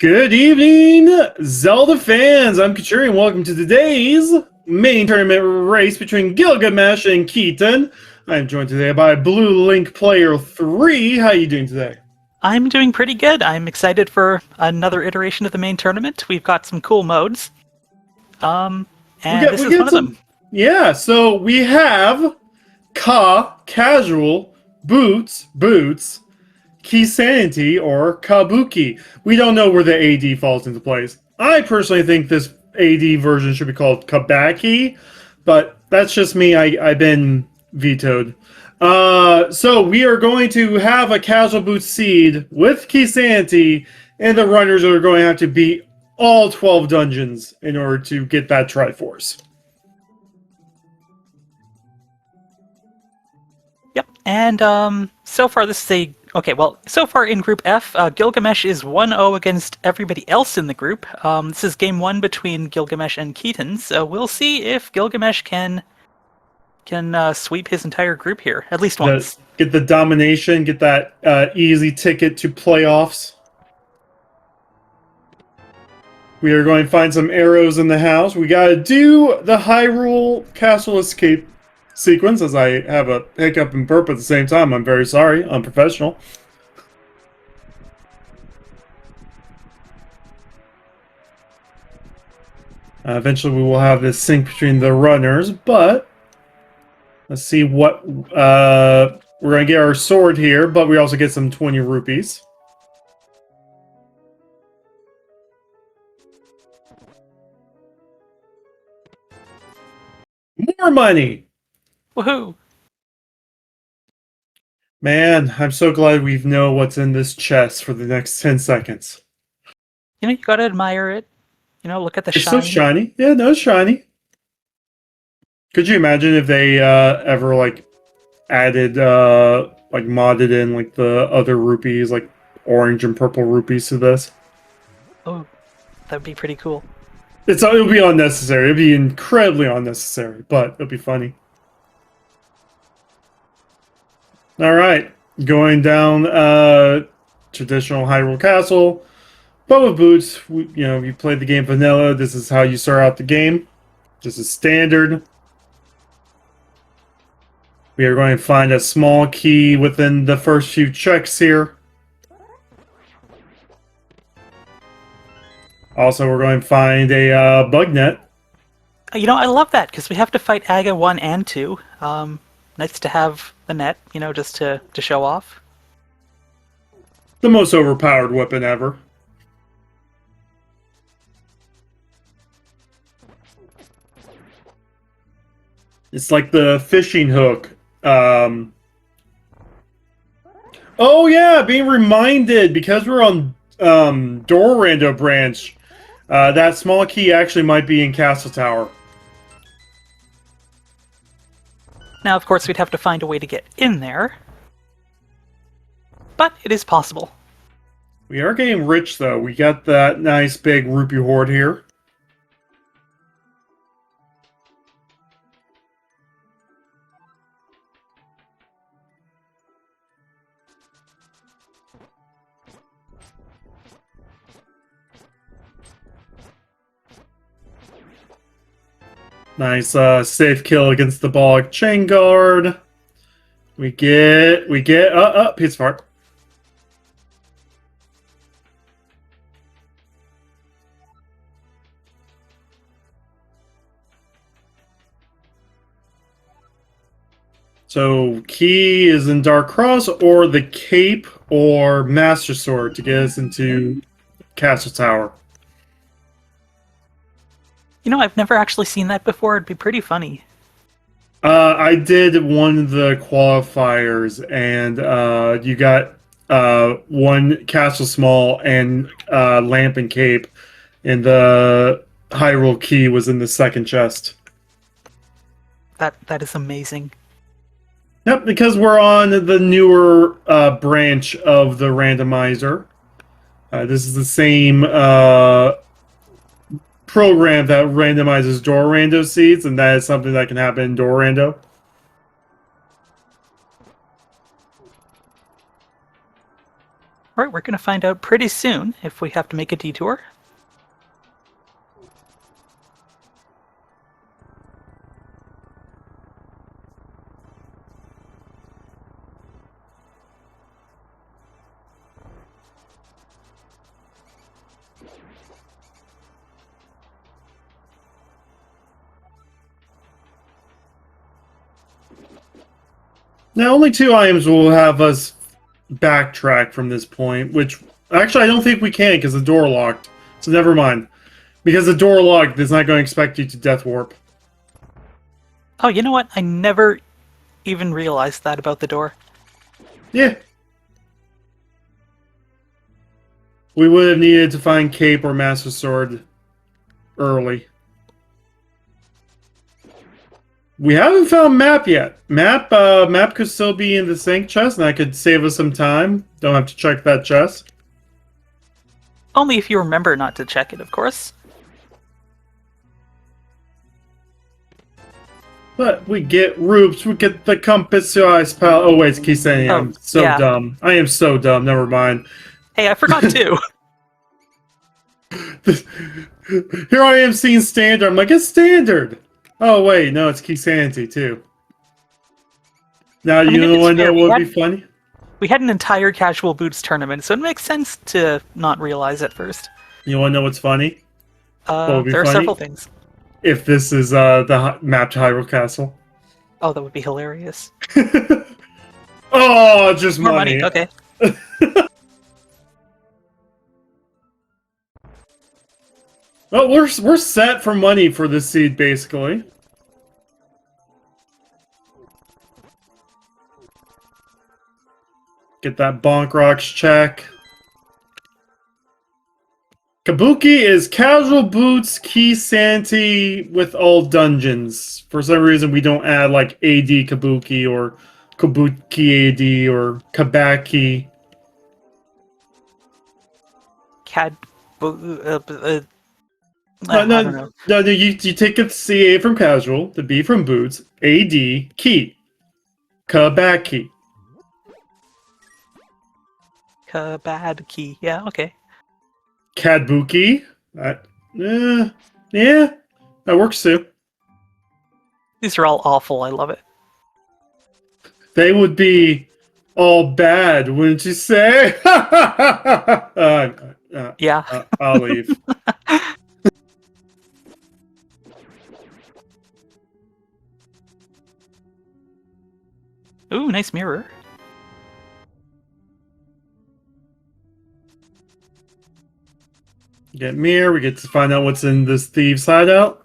Good evening, Zelda fans. I'm Kachuri, and welcome to today's main tournament race between Gylgamesh and Keyton. I'm joined today by Blue Link Player 3. How are you doing today? I'm doing pretty good. I'm excited for another iteration of the main tournament. We've got some cool modes. This is one of them. Yeah, so we have Casual, Boots, Key Sanity, or Kabuki. We don't know where the AD falls into place. I personally think this AD version should be called Kabaki, but that's just me. I've been vetoed. So we are going to have a Casual Boots seed with Key Sanity, and the runners are going to have to beat all 12 dungeons in order to get that Triforce. Yep, and so far this is a... Okay, well, so far in Group F, Gylgamesh is 1-0 against everybody else in the group. This is game 1 between Gylgamesh and Keyton, so we'll see if Gylgamesh can sweep his entire group here, at least once. Get the domination, get that easy ticket to playoffs. We are going to find some arrows in the house. We got to do the Hyrule Castle Escape sequence, as I have a hiccup and burp at the same time. I'm very sorry. Unprofessional. Eventually we will have this sync between the runners, but let's see what... we're going to get our sword here, but we also get some 20 rupees. More money! Woohoo! Man, I'm so glad we know what's in this chest for the next 10 seconds. You know, you gotta admire it. You know, look at the shine. It's so shiny. Yeah, no, it's shiny. Could you imagine if they ever, like, added, like, modded in, like, the other rupees, like, orange and purple rupees to this? Oh, that'd be pretty cool. It would be unnecessary. It'd be incredibly unnecessary, but it'll be funny. Alright, going down traditional Hyrule Castle, but with Boots, you play the game vanilla. This is how you start out the game. This is standard. We are going to find a small key within the first few checks here. Also, we're going to find a bug net. You know, I love that, because we have to fight Aga 1 and 2. Nice to have the net, you know, just to show off. The most overpowered weapon ever. It's like the fishing hook. Oh yeah, being reminded, because we're on Dorando branch, that small key actually might be in Castle Tower. Now, of course, we'd have to find a way to get in there. But it is possible. We are getting rich, though. We got that nice big rupee hoard here. Nice safe kill against the Bog Chain Guard. We get Pizza Fart. So key is in Dark Cross or the Cape or Master Sword to get us into Castle Tower. You know, I've never actually seen that before. It'd be pretty funny. I did one of the qualifiers, and you got one Castle Small and Lamp and Cape, and the Hyrule Key was in the second chest. That is amazing. Yep, because we're on the newer branch of the randomizer. This is the same program that randomizes Dorando seeds, and that is something that can happen in Dorando. All right, we're going to find out pretty soon if we have to make a detour. Now, only 2 items will have us backtrack from this point, which actually I don't think we can because the door locked. So never mind. Because the door locked, it's not going to expect you to death warp. Oh, you know what? I never even realized that about the door. Yeah. We would have needed to find Cape or Master Sword early. We haven't found map yet. Map could still be in the sink chest, and that could save us some time. Don't have to check that chest. Only if you remember not to check it, of course. But we get Roops, we get the compass to ice pal. Oh wait, it's Keyton. Oh, I'm so yeah. dumb. I am so dumb. Never mind. Hey, I forgot too. Here I am seeing standard. I'm like, it's standard. Oh wait, no, it's key sanity too. Now I mean, you if it's want to fair, know what would be funny? We had an entire casual boots tournament, so it makes sense to not realize at first. You want to know what's funny? What would be There are funny? several things. If this is the map to Hyrule Castle. Oh, that would be hilarious. Oh, just More money. money. Okay. Well, we're set for money for this seed, basically. Get that Bonk Rocks check. Kabuki is casual boots, key sanity with all dungeons. For some reason, we don't add like AD Kabuki or Kabuki AD or Kabaki. I don't know. No, you take the CA from casual, the B from boots, AD, key. Kabaki. Bad key. Yeah, okay. Kabuki. Yeah, that works too. These are all awful. I love it. They would be all bad, wouldn't you say? Yeah. I'll leave. Ooh, nice mirror. Get mirror, we get to find out what's in this thieves' hideout.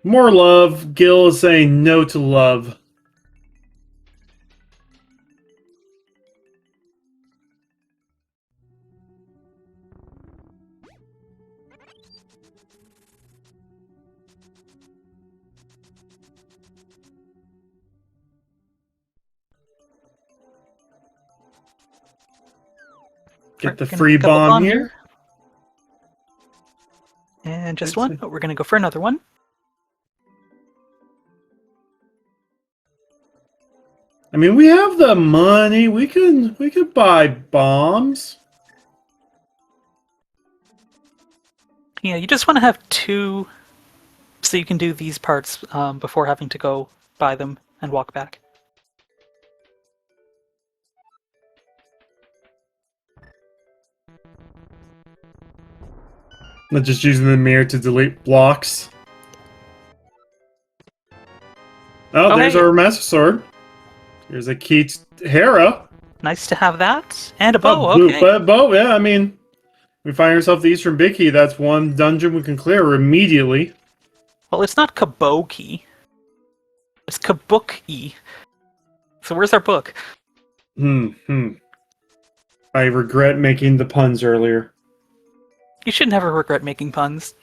More love. Gil is saying no to love. Get the free Pick up a bomb here. And just one. Oh, we're gonna go for another one. I mean, we have the money. We could buy bombs. Yeah, you just want to have 2 so you can do these parts before having to go buy them and walk back. Not just using the mirror to delete blocks. Oh, there's hey. our Master Sword. There's a key to Hera. Nice to have that. And a bow, okay. But bow, yeah, I mean, we find ourselves the Eastern Big Key. That's one dungeon we can clear immediately. Well, it's not Kabuki. It's Kabuki. So where's our book? I regret making the puns earlier. You should never regret making puns.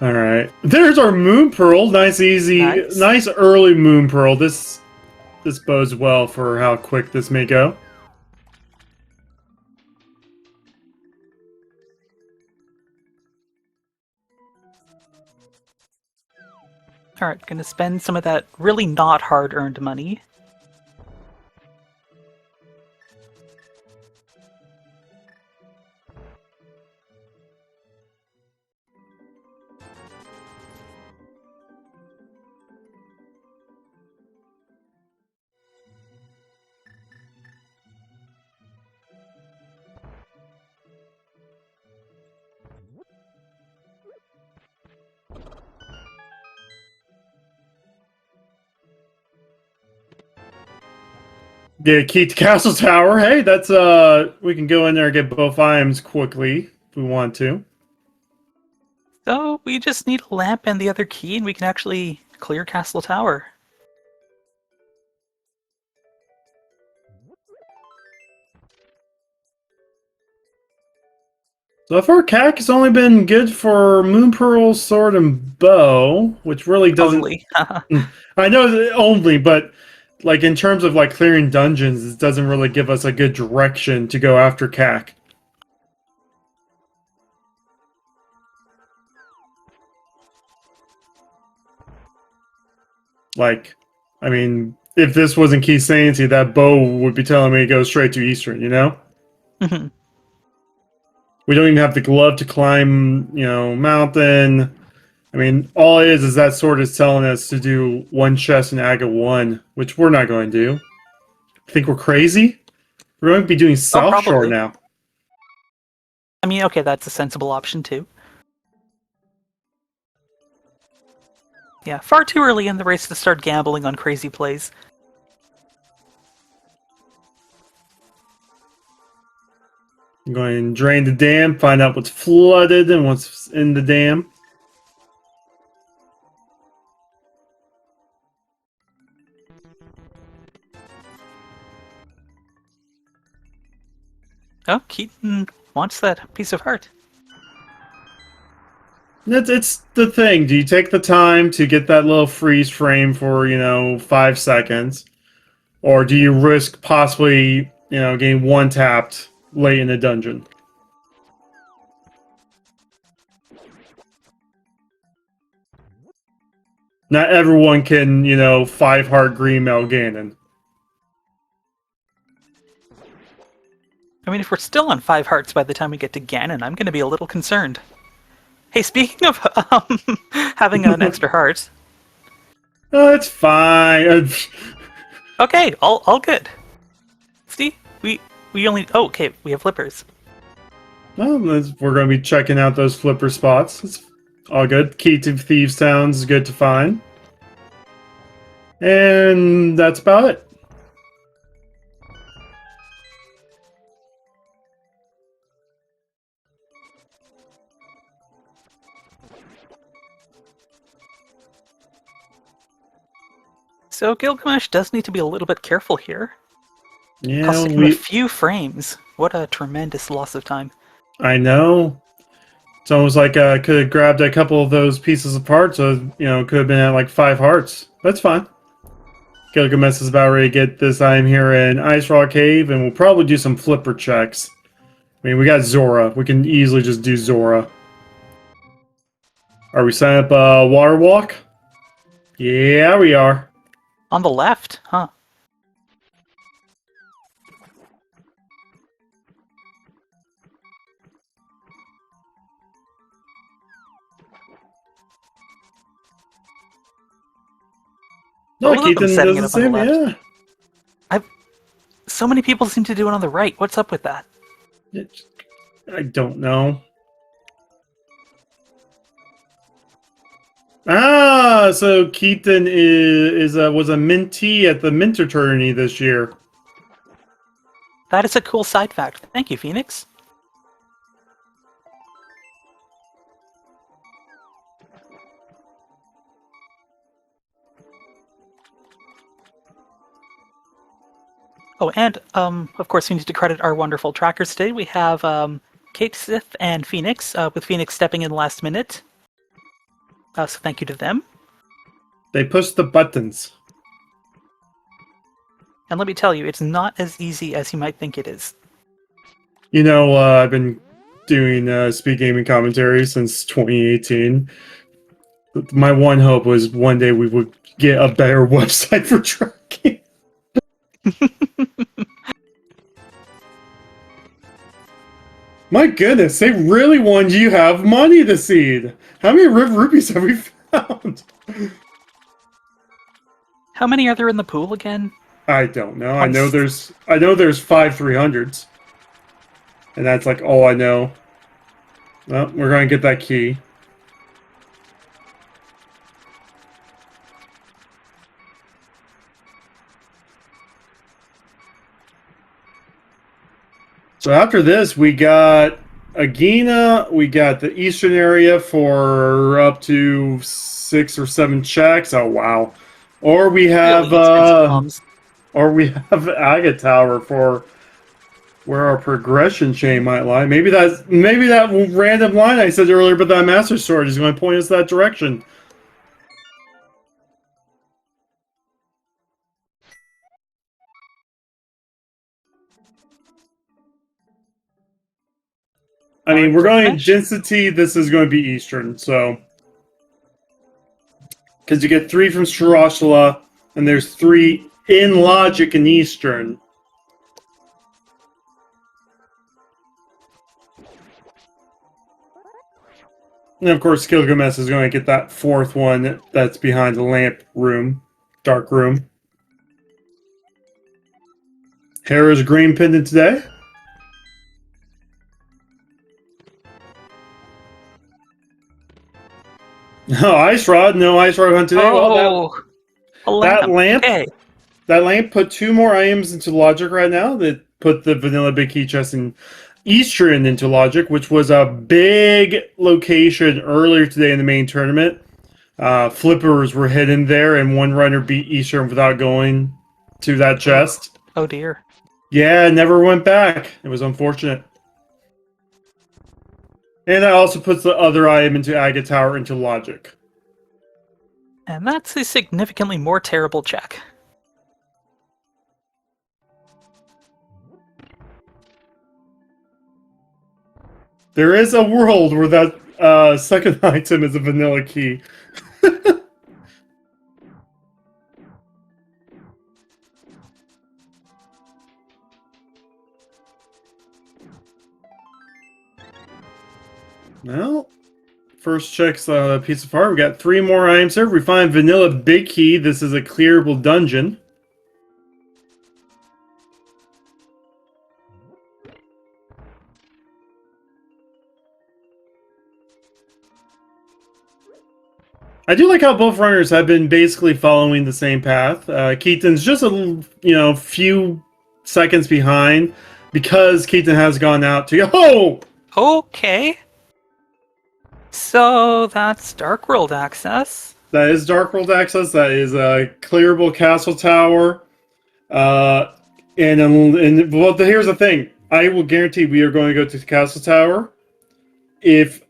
Alright. There's our Moon Pearl. Nice, easy, nice early Moon Pearl. This this bodes well for how quick this may go. Alright, gonna spend some of that really not hard-earned money. Yeah, Keith Castle Tower. Hey, that's we can go in there and get both items quickly if we want to. So we just need a lamp and the other key, and we can actually clear Castle Tower. So far, CAC has only been good for Moon Pearl, Sword, and Bow, which really doesn't. Only. I know that only, but like in terms of like clearing dungeons, it doesn't really give us a good direction to go after CAC. Like, I mean, if this wasn't Key Sanity, that bow would be telling me to go straight to Eastern, you know? Mhm. We don't even have the glove to climb, mountain. I mean, all it is that sword is telling us to do one chest in Aga 1, which we're not going to do. Think we're crazy? We're going to be doing South Shore probably. now. I mean, okay, that's a sensible option too. Yeah, far too early in the race to start gambling on crazy plays. I'm going to drain the dam, find out what's flooded and what's in the dam. Oh, Keyton wants that piece of heart. It's the thing. Do you take the time to get that little freeze frame for, 5 seconds? Or do you risk possibly, getting one tapped late in the dungeon? Not everyone can, 5-heart green Ganon. I mean, if we're still on 5 hearts by the time we get to Ganon, I'm going to be a little concerned. Hey, speaking of having an extra heart. Oh, it's fine. Okay, all good. See, we only. Oh, okay, we have flippers. Well, we're going to be checking out those flipper spots. It's all good. Key to Thieves Town is good to find. And that's about it. So Gilgamesh does need to be a little bit careful here. Yeah, Costing him a few frames. What a tremendous loss of time. I know. It's almost like I could have grabbed a couple of those pieces apart, so, could have been at like 5 hearts. That's fine. Gilgamesh is about ready to get this item here in Ice Rock Cave, and we'll probably do some flipper checks. I mean, we got Zora. We can easily just do Zora. Are we setting up a water walk? Yeah, we are. On the left, huh? No, Both of them Keyton setting does it the up on the same, left. yeah. So many people seem to do it on the right. What's up with that? I don't know. Ah, so Keyton was a mentee at the Minter tourney this year. That is a cool side fact. Thank you, Phoenix. Oh, and of course, we need to credit our wonderful trackers today. We have Kate, Sith, and Phoenix, with Phoenix stepping in last minute. So thank you to them. They pushed the buttons. And let me tell you, it's not as easy as you might think it is. You know, I've been doing SpeedGaming commentary since 2018. My one hope was one day we would get a better website for tracking. My goodness, they really want you to have money to seed. How many rupees have we found? How many are there in the pool again? I don't know. I know there's 5 300s. And that's like all I know. Well, we're gonna get that key. So after this, we got Agena, we got the eastern area for up to 6 or 7 checks. Oh wow! Or we have Agate Tower for where our progression chain might lie. Maybe that random line I said earlier, but that Master Sword is going to point us that direction. I mean, we're going density. This is going to be Eastern, so because you get 3 from Shirashula, and there's 3 in Logic in Eastern. And of course, Gylgamesh is going to get that 4th one that's behind the lamp room, dark room. Hera's green pendant today. No ice rod, no ice rod hunt today. Oh, well, that lamp. Okay. That lamp put 2 more items into Logic right now. That put the vanilla big key chest in Eastern into Logic, which was a big location earlier today in the main tournament. Flippers were hidden there, and one runner beat Eastern without going to that chest. Oh dear. Yeah, never went back. It was unfortunate. And that also puts the other item into Agate Tower into Logic. And that's a significantly more terrible check. There is a world where that second item is a vanilla key. Well, first checks piece of art. We got 3 more items here. We find vanilla big key. This is a clearable dungeon. I do like how both runners have been basically following the same path. Keyton's just a few seconds behind because Keyton has gone out to Okay. So that's Dark World access. That is Dark World access. That is a clearable castle tower. Well, here's the thing. I will guarantee we are going to go to the castle tower if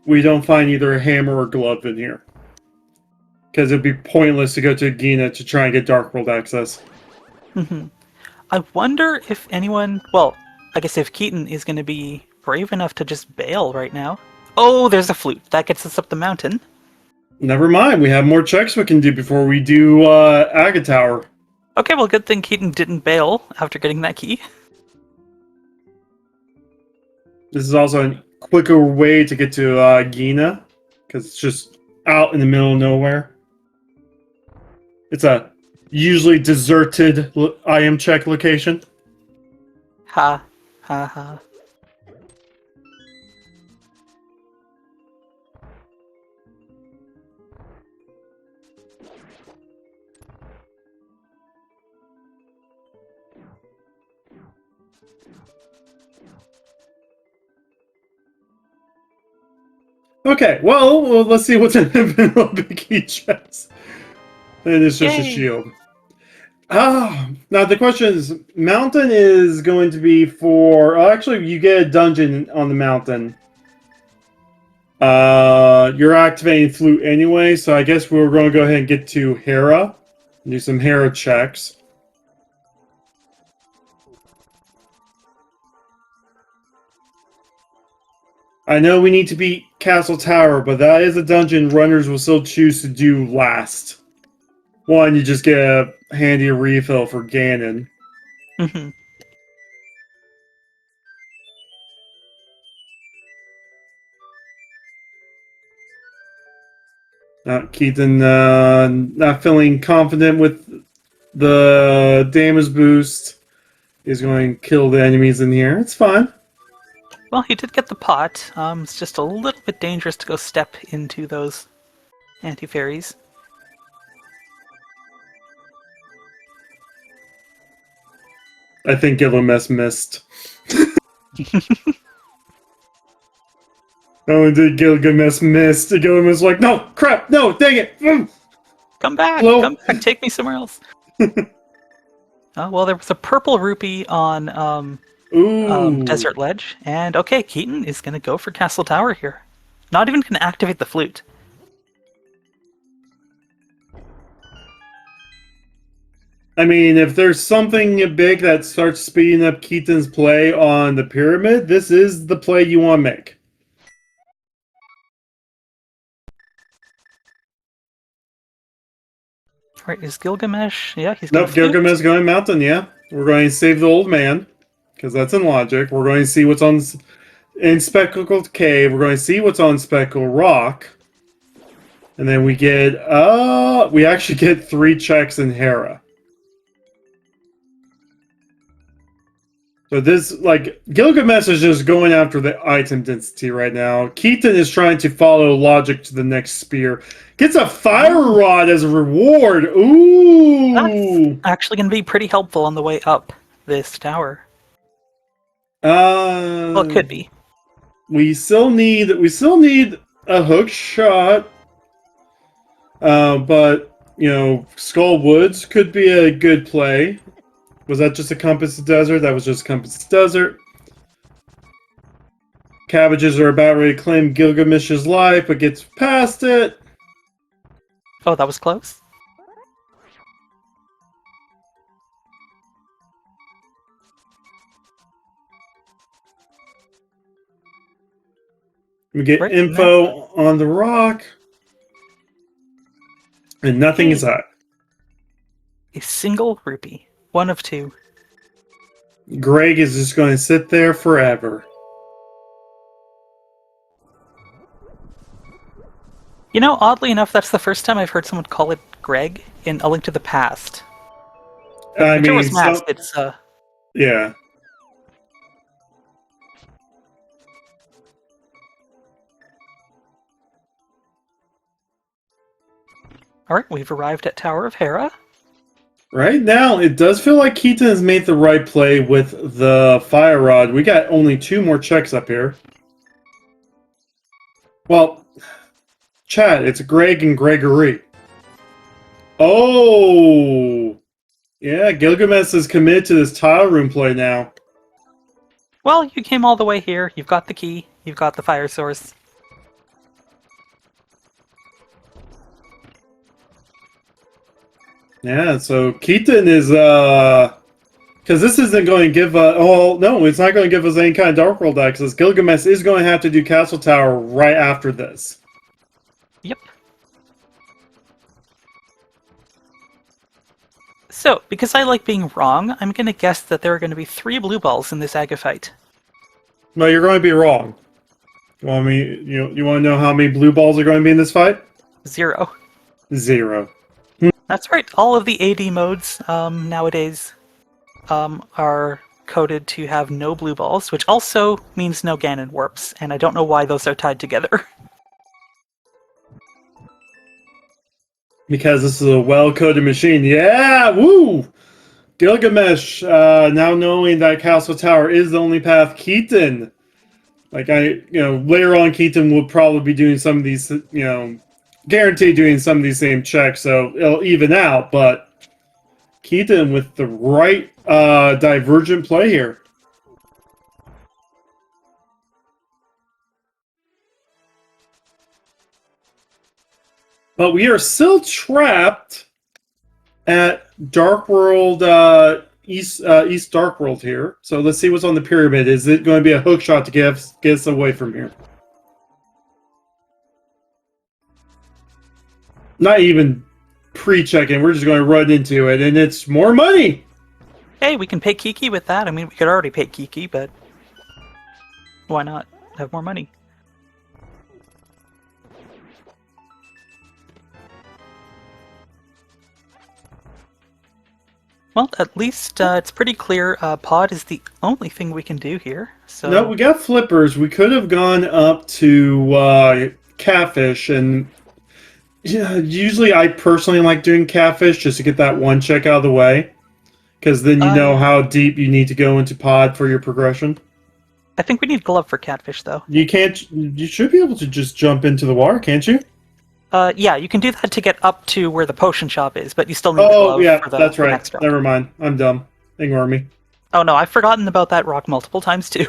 we don't find either a hammer or glove in here. Because it'd be pointless to go to Agena to try and get Dark World access. I wonder if anyone... Well, I guess if Keyton is going to be brave enough to just bail right now. Oh, there's a flute. That gets us up the mountain. Never mind. We have more checks we can do before we do Agate Tower. Okay, well, good thing Keyton didn't bail after getting that key. This is also a quicker way to get to Agena, because it's just out in the middle of nowhere. It's a usually deserted item check location. Ha. Ha ha. Okay, well, let's see what's in the big key chest. And it's just a shield. Now the question is, mountain is going to be for... actually, you get a dungeon on the mountain. You're activating flute anyway, so I guess we're going to go ahead and get to Hera. And do some Hera checks. I know we need to beat Castle Tower, but that is a dungeon runners will still choose to do last. One, you just get a handy refill for Ganon. Mhm. Keyton not feeling confident with the damage boost. Is going to kill the enemies in here. It's fine. Well, he did get the pot. It's just a little bit dangerous to go step into those anti-fairies. I think Gylgamesh missed. Oh, did Gylgamesh missed? Gylgamesh was like, no, crap, no, dang it. Come back! Hello? Come back! Take me somewhere else. Well, there was a purple rupee on Ooh. Desert Ledge, and okay, Keyton is going to go for Castle Tower here. Not even going to activate the flute. I mean, if there's something big that starts speeding up Keyton's play on the pyramid, this is the play you want to make. Right, is Gylgamesh? Yeah, he's going Nope, Gilgamesh is going mountain, yeah. We're going to save the old man, because that's in logic. We're going to see what's on in Speckled Cave. We're going to see what's on Speckled Rock. And then we actually get 3 checks in Hera. So this, like, Gilgamesh is just going after the item density right now. Keyton is trying to follow logic to the next spear. Gets a fire rod as a reward. Ooh! That's actually going to be pretty helpful on the way up this tower. Well, it could be. We still need a hook shot. But you know, Skull Woods could be a good play. Was that just a Compass Desert? That was just Compass Desert. Cabbages are about ready to claim Gilgamesh's life, but gets past it. Oh, that was close. We get Right, info on the rock. And nothing is hot. A single rupee. 1 of 2. Greg is just going to sit there forever. You know, oddly enough, that's the first time I've heard someone call it Greg in A Link to the Past. I mean, Majora's Mask, it's yeah. Alright, we've arrived at Tower of Hera. Right now, it does feel like Keyton has made the right play with the fire rod. We got only 2 more checks up here. Well, Chad, it's Greg and Gregory. Oh! Yeah, Gilgamesh is committed to this tile room play now. Well, you came all the way here. You've got the key. You've got the fire source. Yeah, so Keyton is, because this isn't going to give, no, it's not going to give us any kind of Dark World access. Gilgamesh is going to have to do Castle Tower right after this. Yep. So, because I like being wrong, I'm going to guess that there are going to be 3 blue balls in this Agaphite. No, you're going to be wrong. You want to know how many blue balls are going to be in this fight? 0. 0. That's right. All of the AD modes nowadays are coded to have no blue balls, which also means no Ganon warps, and I don't know why those are tied together. Because this is a well-coded machine. Yeah! Woo! Gilgamesh, now knowing that Castle Tower is the only path, Keyton. Later on, Keyton will probably be doing some of these, guaranteed doing some of these same checks, so it'll even out, but Keyton with the right divergent play here. But we are still trapped at Dark World, East Dark World here. So let's see what's on the pyramid. Is it going to be a hook shot to get us away from here? Not even pre-checking. We're just going to run into it, and it's more money. Hey, we can pay Kiki with that. I mean, we could already pay Kiki, but why not have more money? Well, at least it's pretty clear pod is the only thing we can do here. So No, we got flippers. We could have gone up to catfish, and yeah, usually I personally like doing catfish just to get that one check out of the way, because then you know I how deep you need to go into pod for your progression. I think we need glove for catfish, though. You can't. You should be able to just jump into the water, can't you? Yeah, you can do that to get up to where the potion shop is, but you still need the Oh glove yeah, for that's the right. next round. Never mind. I'm dumb. Ignore me. Oh no, I've forgotten about that rock multiple times too.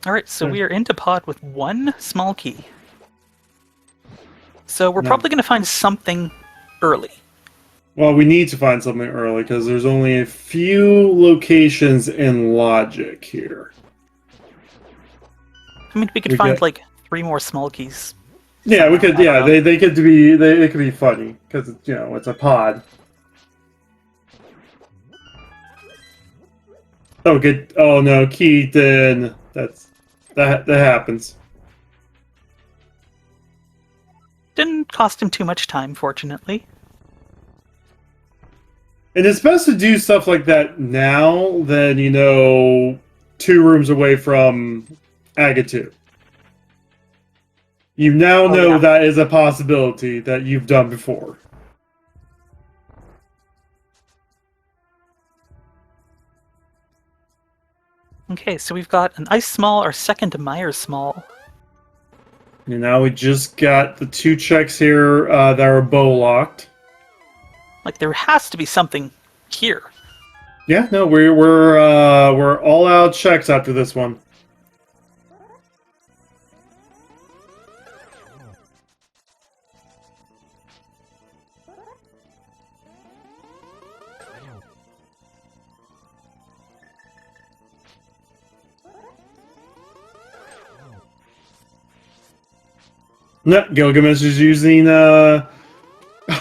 Alright, so we are into pod with one small key. So we're No. probably going to find something early. Well, we need to find something early because there's only a few locations in logic here. I mean, we could We find get- like 3 more small keys. Yeah, we somehow, could. I don't Yeah, know. they could be they could be funny because it's a pod. Oh, good. Oh no, Keyton. That happens. Didn't cost him too much time, fortunately. And it's best to do stuff like that now than 2 rooms away from Agatu. You now Oh, know yeah. that is a possibility that you've done before. Okay, so we've got an ice small, our second Myers small. And now we just got the 2 checks here that are bow locked. Like, there has to be something here. Yeah, no, we're all out checks after this one. No, Gilgamesh is using oh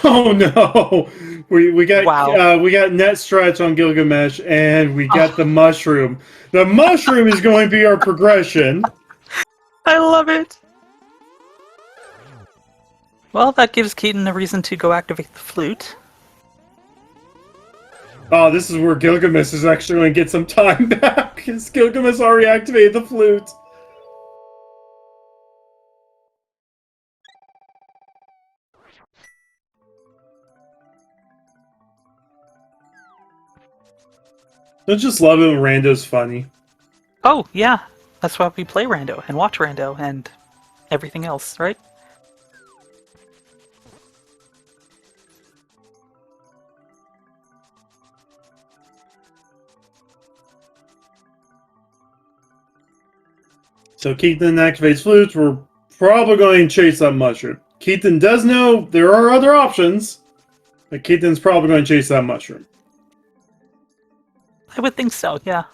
no. We got Wow. we got net stretch on Gilgamesh and we got the mushroom. The mushroom is going to be our progression. I love it! Well, that gives Keyton a reason to go activate the flute. Oh, this is where Gilgamesh is actually going to get some time back because Gilgamesh already activated the flute. I just love it when Rando's funny. Oh, yeah. That's why we play Rando and watch Rando and everything else, right? So Keaton activates flutes. We're probably going to chase that mushroom. Keaton does know there are other options, but Keaton's probably going to chase that mushroom. I would think so, yeah.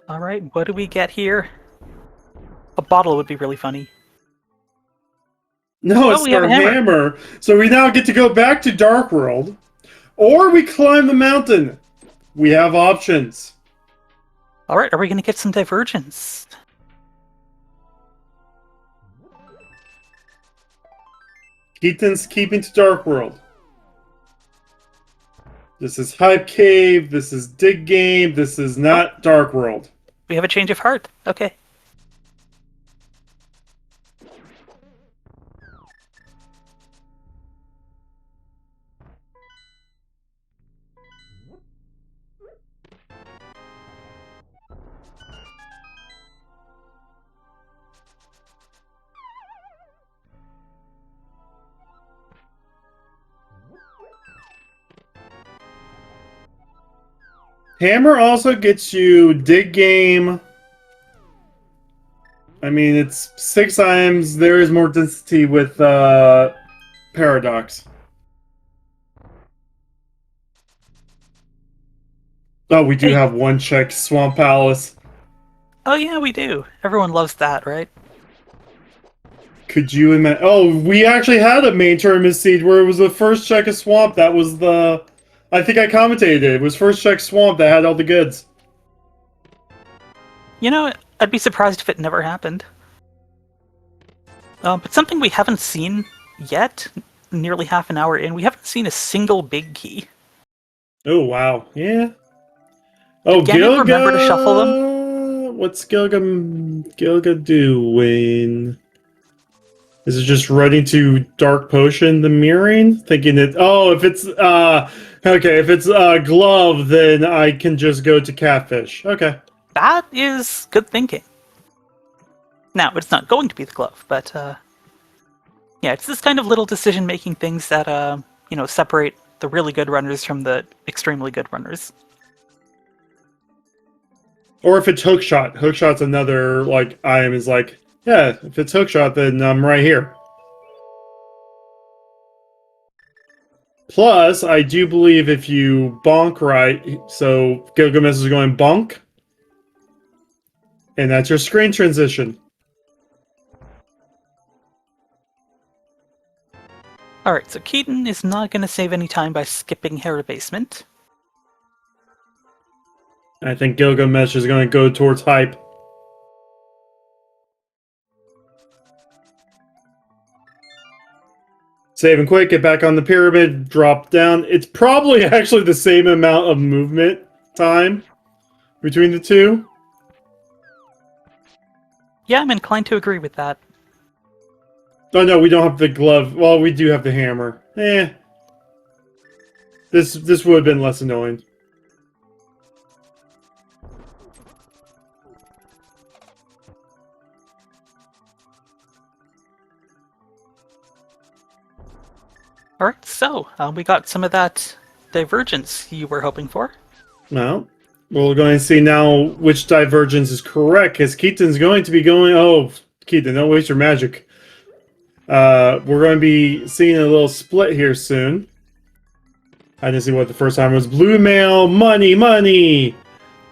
Alright, what do we get here? A bottle would be really funny. No, it's we have our a hammer. hammer. So we now get to go back to Dark World, or we climb the mountain. We have options. Alright, are we going to get some divergence? Keaton's keeping to Dark World. This is Hype Cave. This is Dig Game. This is not Dark World. We have a change of heart. Okay. Hammer also gets you dig game. I mean, it's 6 times. There is more density with Paradox. Oh, we do Hey, have one check Swamp Palace. oh yeah, we do. Everyone loves that, right? Could you imagine? Oh, we actually had a main tournament seed where it was the first check of Swamp. That was the. I think I commentated it. It was first check Swamp that had all the goods. You know, I'd be surprised if it never happened. But something we haven't seen yet, nearly half an hour in, we haven't seen a single big key. Oh, wow. Yeah. Oh, Did Gaming remember to shuffle them? What's Gilga doing? Is it just running to Dark Potion, the mirroring? Thinking that, oh, if it's, okay, if it's Glove, then I can just go to Catfish. Okay. That is good thinking. Now, it's not going to be the glove, but, yeah, it's this kind of little decision-making things that, you know, separate the really good runners from the extremely good runners. Or if it's Hookshot. Hookshot's another, like, item is like, yeah, if it's Hookshot, then I'm right here. Plus, I do believe if you bonk right, so Gilgamesh is going bonk, and that's your screen transition. Alright, so Keyton is not going to save any time by skipping Hair Basement. I think Gilgamesh is going to go towards hype. Save and quick, get back on the pyramid, drop down. It's probably actually the same amount of movement time between the two. Yeah, I'm inclined to agree with that. Oh no, we don't have the glove. Well, we do have the hammer. This would have been less annoying. Alright, so, we got some of that divergence you were hoping for. Well, we're going to see now which divergence is correct, because Keyton's going to be going... Oh, Keyton, don't waste your magic. We're going to be seeing a little split here soon. I didn't see what the first time was. Blue mail, money,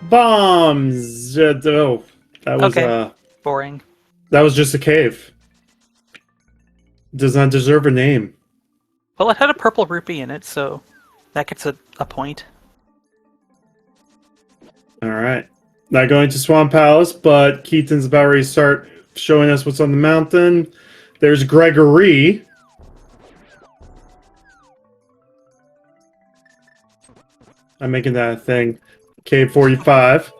bombs. Oh, that was Okay, boring. that was just a cave. Does not deserve a name. Well, it had a purple rupee in it, so that gets a point. All right, not going to Swamp Palace, but Keyton's about ready to start showing us what's on the mountain. There's Gregory. I'm making that a thing. Cave 45.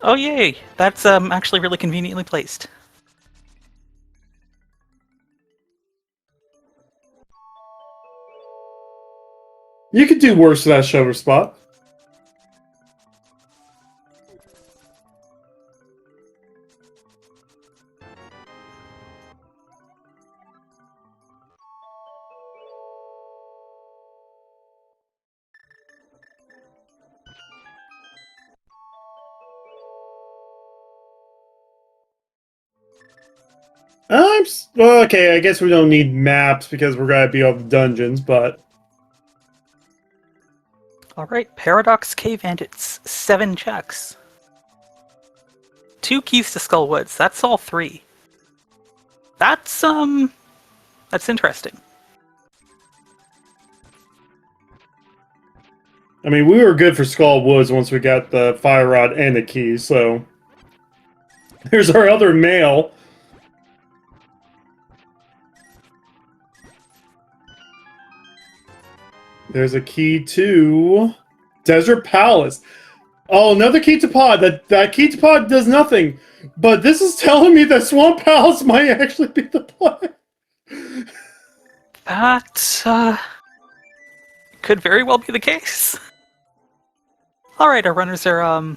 Oh yay! That's actually really conveniently placed. You could do worse to that shover spot. Well, okay, I guess we don't need maps because we're gonna be on the dungeons, but... Alright, Paradox Cave and it's 7 checks. 2 keys to Skull Woods, that's all 3. That's interesting. I mean, we were good for Skull Woods once we got the Fire Rod and the key, so... Here's our other mail. There's a key to... Desert Palace. Oh, another key to pod. That key to pod does nothing. But this is telling me that Swamp Palace might actually be the play. That could very well be the case. Alright, our runners are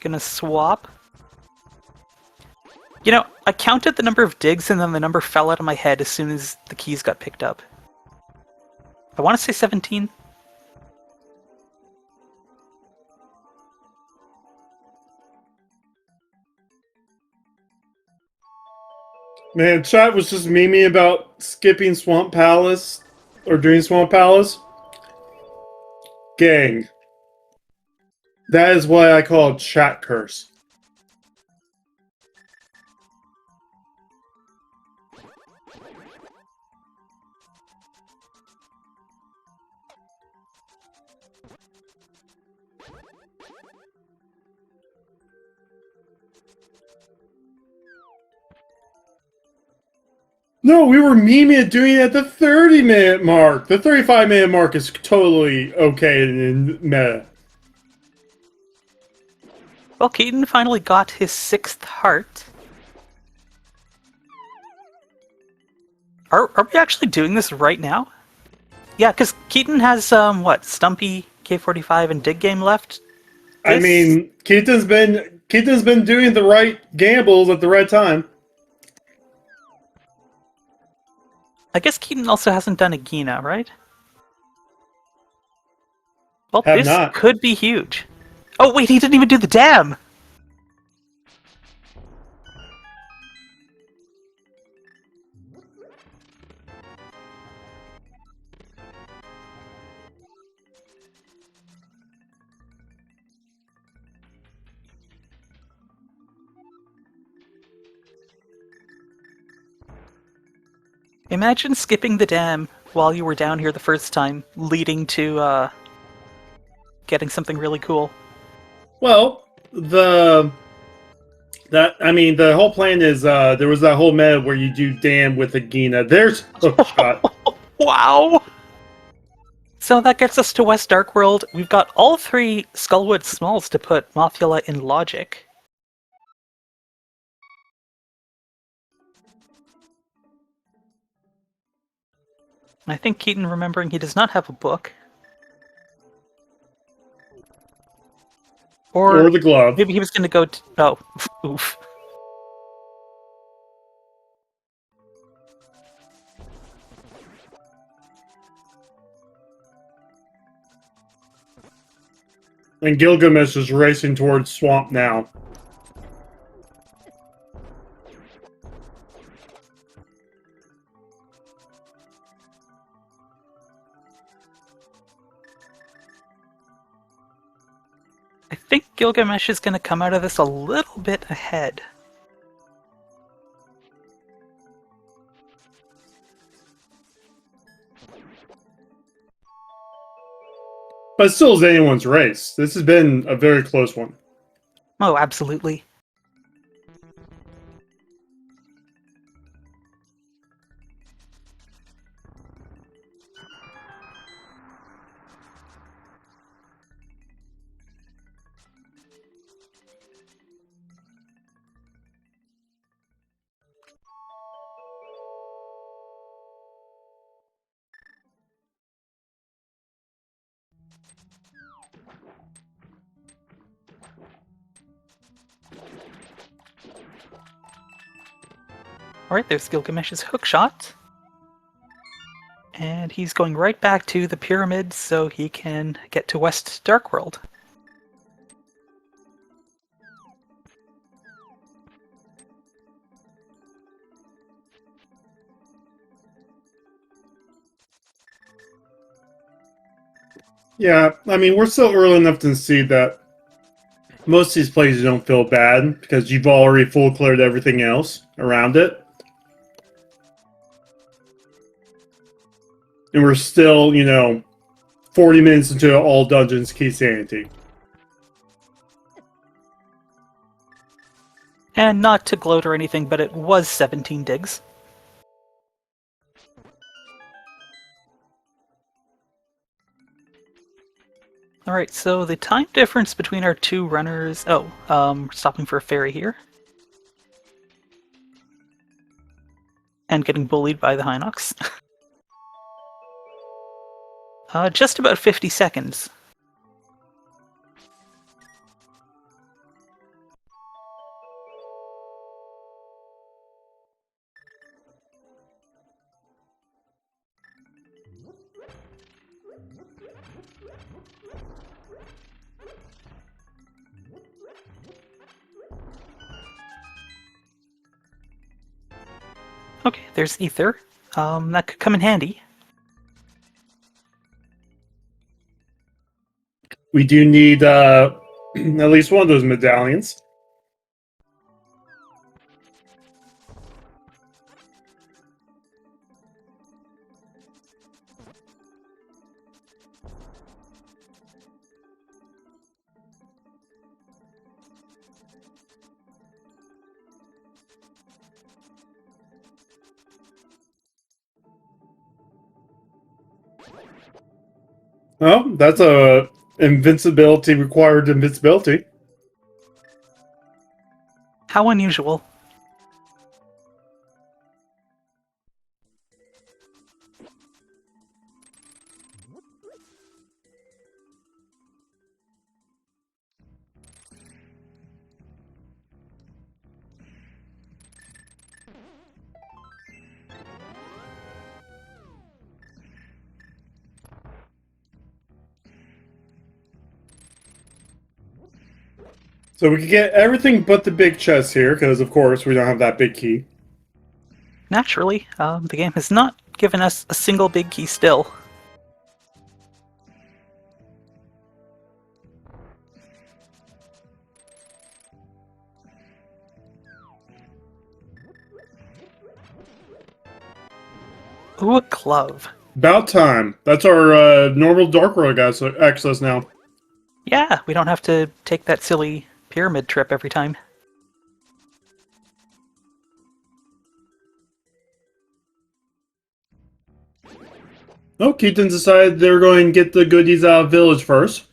gonna swap. You know, I counted the number of digs and then the number fell out of my head as soon as the keys got picked up. I want to say 17. Man, chat was just memeing about skipping Swamp Palace or doing Swamp Palace. Gang. That is what I call chat curse. No, we were memeing at doing it at the 30-minute mark. The 35-minute mark is totally okay in meta. Well, Keyton finally got his 6th heart. Are we actually doing this right now? Yeah, because Keyton has, what, Stumpy, K45, and Dig Game left? I mean, Keyton's been doing the right gambles at the right time. I guess Keyton also hasn't done a Gina, right? Well, Have this not. could be huge. Oh, wait, he didn't even do the dam! Imagine skipping the dam while you were down here the first time, leading to, getting something really cool. Well, the whole plan is there was that whole meta where you do dam with a Gina. There's hook shot. Wow! So that gets us to West Dark World. We've got all 3 Skullwood Smalls to put Mothula in logic. I think Keyton remembering he does not have a book. Or the glove. Maybe he was going to go to... Oh, oof. And Gylgamesh is racing towards Swamp now. I think Gylgamesh is going to come out of this a little bit ahead. But it still is anyone's race. This has been a very close one. Oh, absolutely. Alright, there's Gilgamesh's hookshot. And he's going right back to the pyramids so he can get to West Dark World. Yeah, I mean, we're still early enough to see that most of these plays don't feel bad because you've already full cleared everything else around it. And we're still, 40 minutes into all dungeons key sanity. And not to gloat or anything, but it was 17 digs. Alright, so the time difference between our 2 runners... stopping for a ferry here. And getting bullied by the Hinox. Just about 50 seconds. Okay, there's ether. That could come in handy. We do need at least one of those medallions. Oh, that's a invincibility required invincibility. How unusual. So we can get everything but the big chest here, because of course we don't have that big key. Naturally, the game has not given us a single big key still. Ooh, a glove. About time. That's our normal Dark Road access now. Yeah, we don't have to take that silly pyramid trip every time. Oh, Keyton decided they're going to get the goodies out of village first.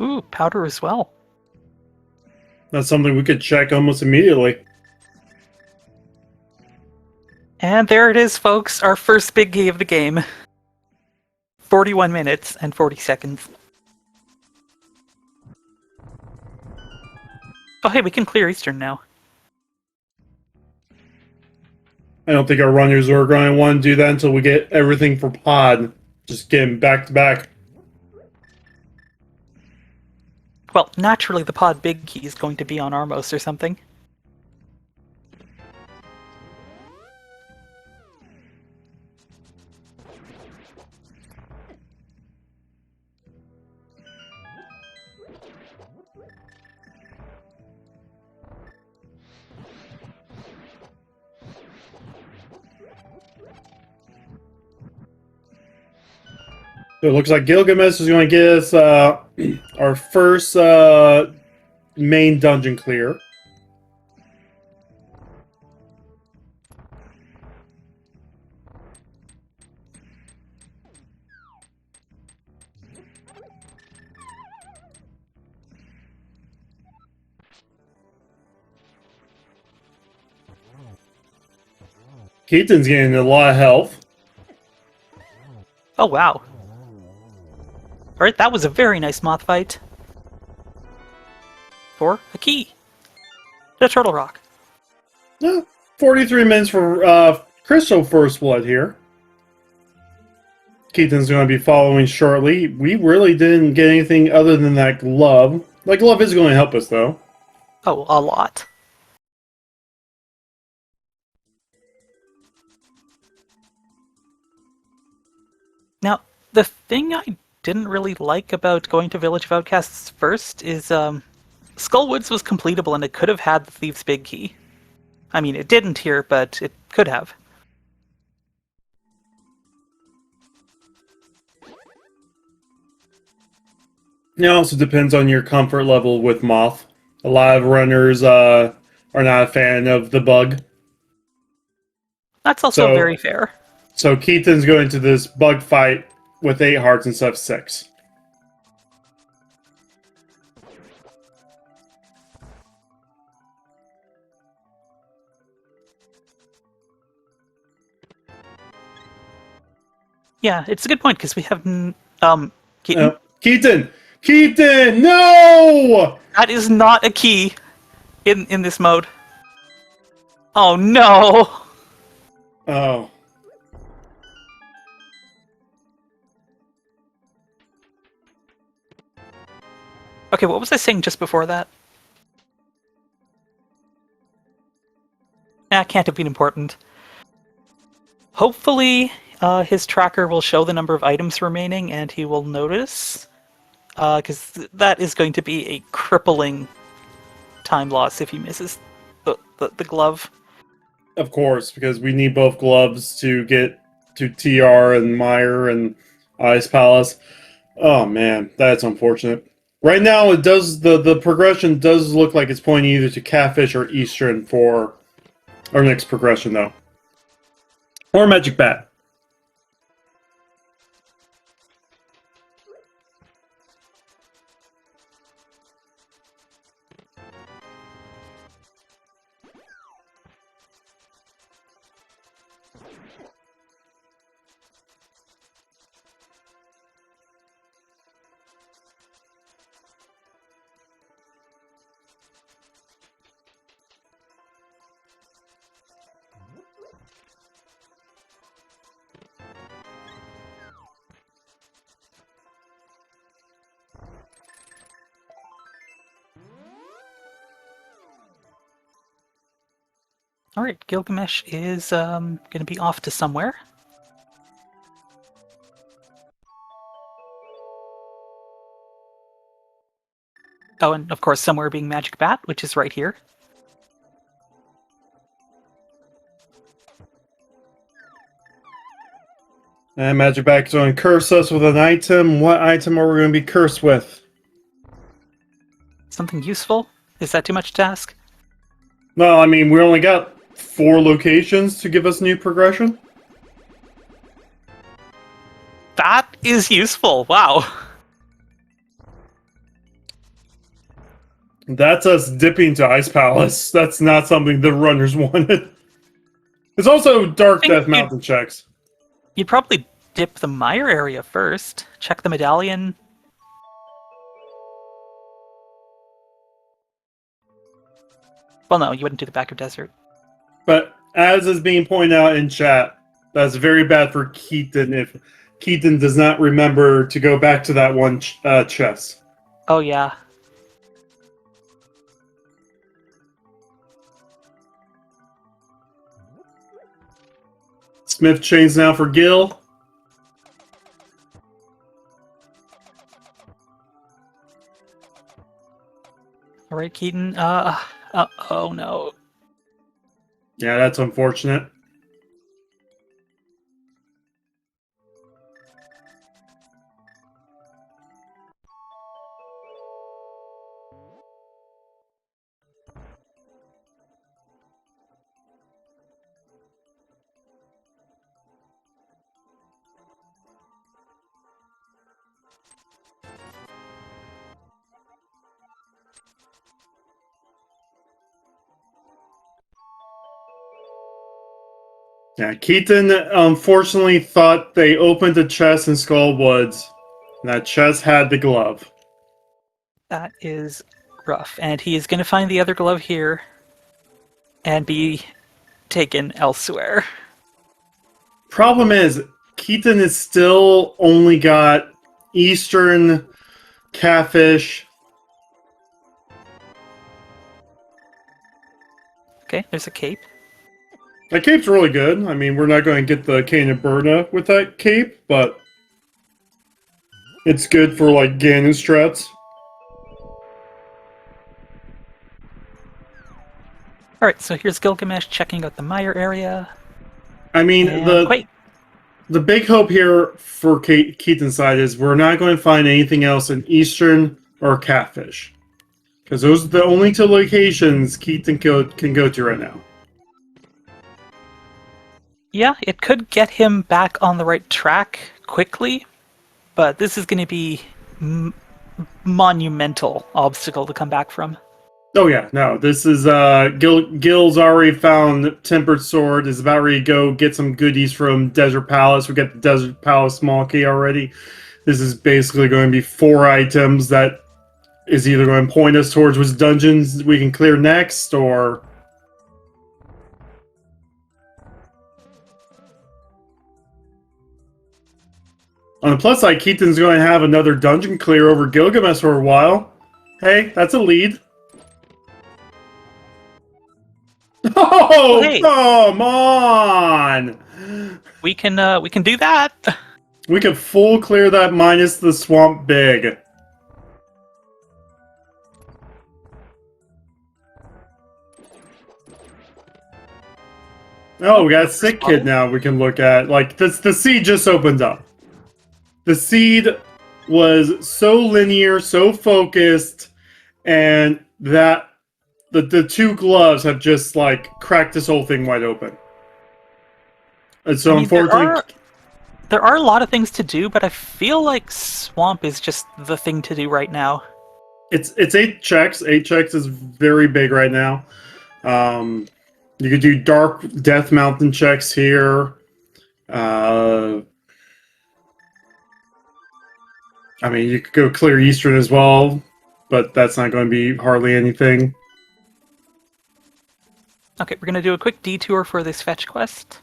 Ooh, powder as well. That's something we could check almost immediately. And there it is, folks, our first big key of the game. 41 minutes and 40 seconds. Oh hey, we can clear Eastern now. I don't think our runners are going to want to do that until we get everything for pod. Just get them back to back. Well, naturally the pod big key is going to be on Armos or something. So it looks like Gylgamesh is going to get us our first main dungeon clear. Keyton's getting a lot of health. Oh wow. Alright, that was a very nice moth fight. For a key. The Turtle Rock. 43 minutes for Crystal First Blood here. Keyton's going to be following shortly. We really didn't get anything other than that glove. That glove is going to help us, though. Oh, a lot. Now, the thing I didn't really like about going to Village of Outcasts first is Skullwoods was completable and it could have had the Thief's Big Key. I mean, it didn't here, but it could have. It also depends on your comfort level with Moth. A lot of runners are not a fan of the bug. That's also very fair. So Keyton's going to this bug fight with 8 hearts instead of 6. Yeah, it's a good point because we have Keaton. Keyton! Keyton! No! That is not a key in this mode. Oh no! Oh. Okay, what was I saying just before that? Can't have been important. Hopefully, his tracker will show the number of items remaining, and he will notice, because that is going to be a crippling time loss if he misses the glove. Of course, because we need both gloves to get to TR and Meyer and Ice Palace. Oh man, that's unfortunate. Right now, it does the progression does look like it's pointing either to Catfish or Eastern for our next progression, though, or Magic Bat. All right, Gilgamesh is going to be off to somewhere. Oh, and of course, somewhere being Magic Bat, which is right here. And Magic Bat is going to curse us with an item. What item are we going to be cursed with? Something useful? Is that too much to ask? Well, I mean, we only got 4 locations to give us new progression. That is useful. Wow. That's us dipping to Ice Palace. That's not something the runners wanted. It's also Dark Death Mountain checks. You'd probably dip the Mire area first. Check the medallion. Well, no, you wouldn't do the Backer Desert. But as is being pointed out in chat, that's very bad for Keyton if Keyton does not remember to go back to that one chest. Oh, yeah. Smith chains now for Gil. All right, Keyton. Oh no. Yeah, that's unfortunate. Yeah, Keaton unfortunately thought they opened a chest in Skull Woods. And that chest had the glove. That is rough. And he is going to find the other glove here and be taken elsewhere. Problem is, Keaton is still only got Eastern, Catfish. Okay, there's a cape. That cape's really good. I mean, we're not going to get the Cane of Burna with that cape, but it's good for, like, Ganon strats. Alright, so here's Gilgamesh checking out the Mire area. I mean, And the big hope here for Keaton's side is we're not going to find anything else in Eastern or Catfish. Because those are the only 2 locations Keaton can go to right now. yeah, it could get him back on the right track quickly, but this is going to be monumental obstacle to come back from. Oh yeah, no. This is Gil's already found Tempered Sword. Is about ready to go get some goodies from Desert Palace. We got the Desert Palace small key already. This is basically going to be 4 items that is either going to point us towards which dungeons we can clear next, or on the plus side, Keyton's going to have another dungeon clear over Gilgamesh for a while. Hey, that's a lead. Oh, Hey, come on! we can do that. We could full clear that minus the swamp big. Oh, we got a sick kid now we can look at. Like, the seed just opened up. The seed was so linear, so focused, and that the 2 gloves have just, like, cracked this whole thing wide open. And so, I mean, unfortunately... there are a lot of things to do, but I feel like Swamp is just the thing to do right now. It's 8 checks. 8 checks is very big right now. You could do Dark Death Mountain checks here. I mean, you could go clear Eastern as well, but that's not going to be hardly anything. Okay, we're gonna do a quick detour for this fetch quest.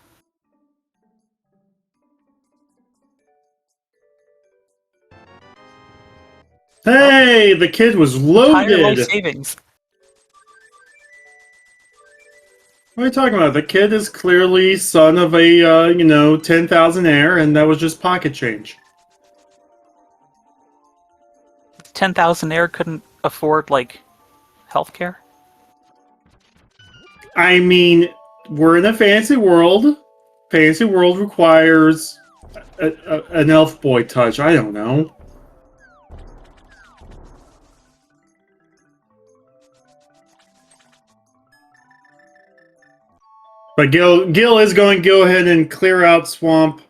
Hey, the kid was Higher low loaded! savings. What are you talking about? The kid is clearly son of a, 10,000 heir, and that was just pocket change. 10,000 air couldn't afford, like, healthcare. I mean, we're in a fantasy world. Fantasy world requires an elf boy touch. I don't know. But Gil is going to go ahead and clear out Swamp.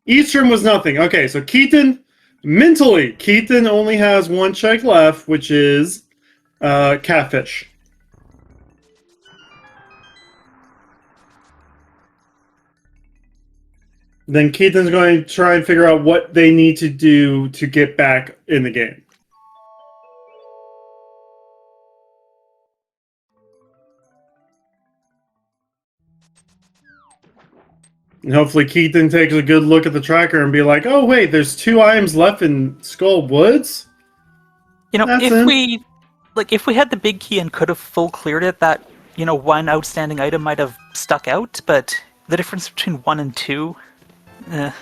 Eastern was nothing. Okay, so Keyton, mentally, Keyton only has 1 check left, which is Catfish. Then Keyton's going to try and figure out what they need to do to get back in the game. And hopefully Keyton takes a good look at the tracker and be like, oh wait, there's 2 items left in Skull Woods? You know, That's if we had the big key and could have full cleared it, that, 1 outstanding item might have stuck out, but the difference between 1 and 2... Oh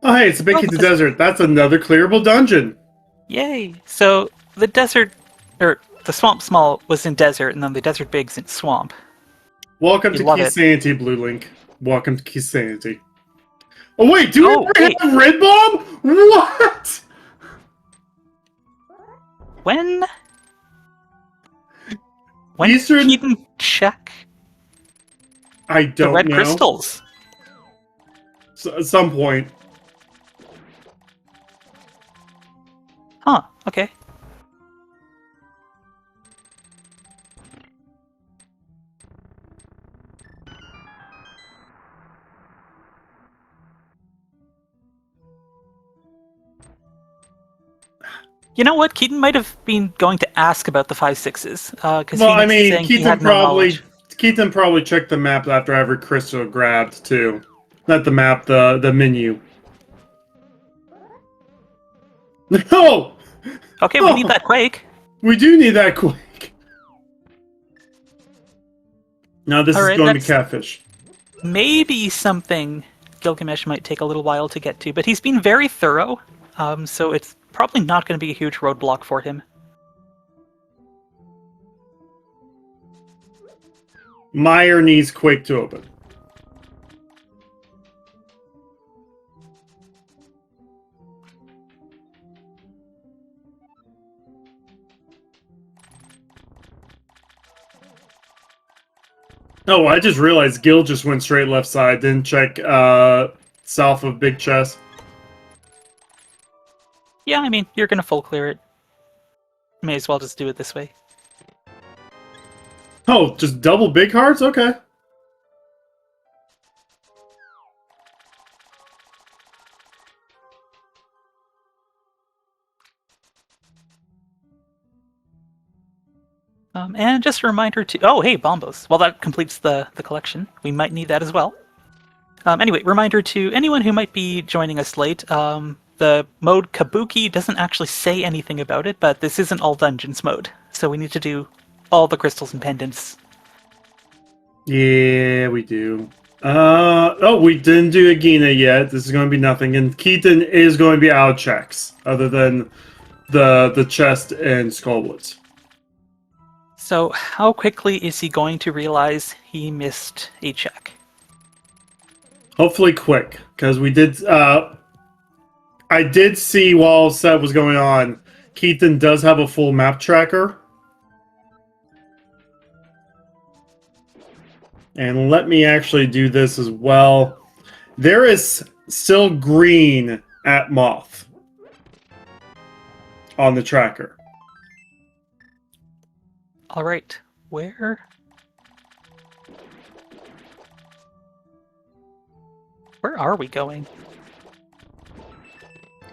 hey, it's a big key to desert. That's another clearable dungeon. Yay! So, the desert... or the Swamp Small was in desert, and then the desert big's in swamp. Welcome to love Key it. Sanity, Blue Link. Welcome to Key Sanity. Oh wait, do we Oh, ever have Red Bomb? What? When Eastern- did Keyton check I the don't red know. crystals? At some point. Huh, okay. You know what? Keyton might have been going to ask about the 5/6s. Because Well, I mean, he had no knowledge. Keaton probably checked the map after every crystal grabbed too. Not the map, the menu. No! Okay, we need that quake. We do need that quick. Now this Alright, is going to be that's- Catfish. Maybe something Gilgamesh might take a little while to get to, but he's been very thorough, so it's probably not going to be a huge roadblock for him. Meyer needs Quake to open. Oh, I just realized Gil just went straight left side, didn't check south of Big Chest. Yeah, I mean, you're going to full clear it. May as well just do it this way. Oh, just double big hearts? Okay. And just a reminder to... Oh, hey, Bombos. Well, that completes the collection. We might need that as well. Anyway, reminder to anyone who might be joining us late. The mode Kabuki doesn't actually say anything about it, but this isn't all dungeons mode. So we need to do all the crystals and pendants. Yeah, we do. Oh, we didn't do Agina yet. This is going to be nothing. And Keyton is going to be out of checks, other than the chest and Skullwoods. So how quickly is he going to realize he missed a check? Hopefully quick, because we did... I did see while set was going on, Keyton does have a full map tracker. And let me actually do this as well. There is still green at Moth on the tracker. All right, where are we going?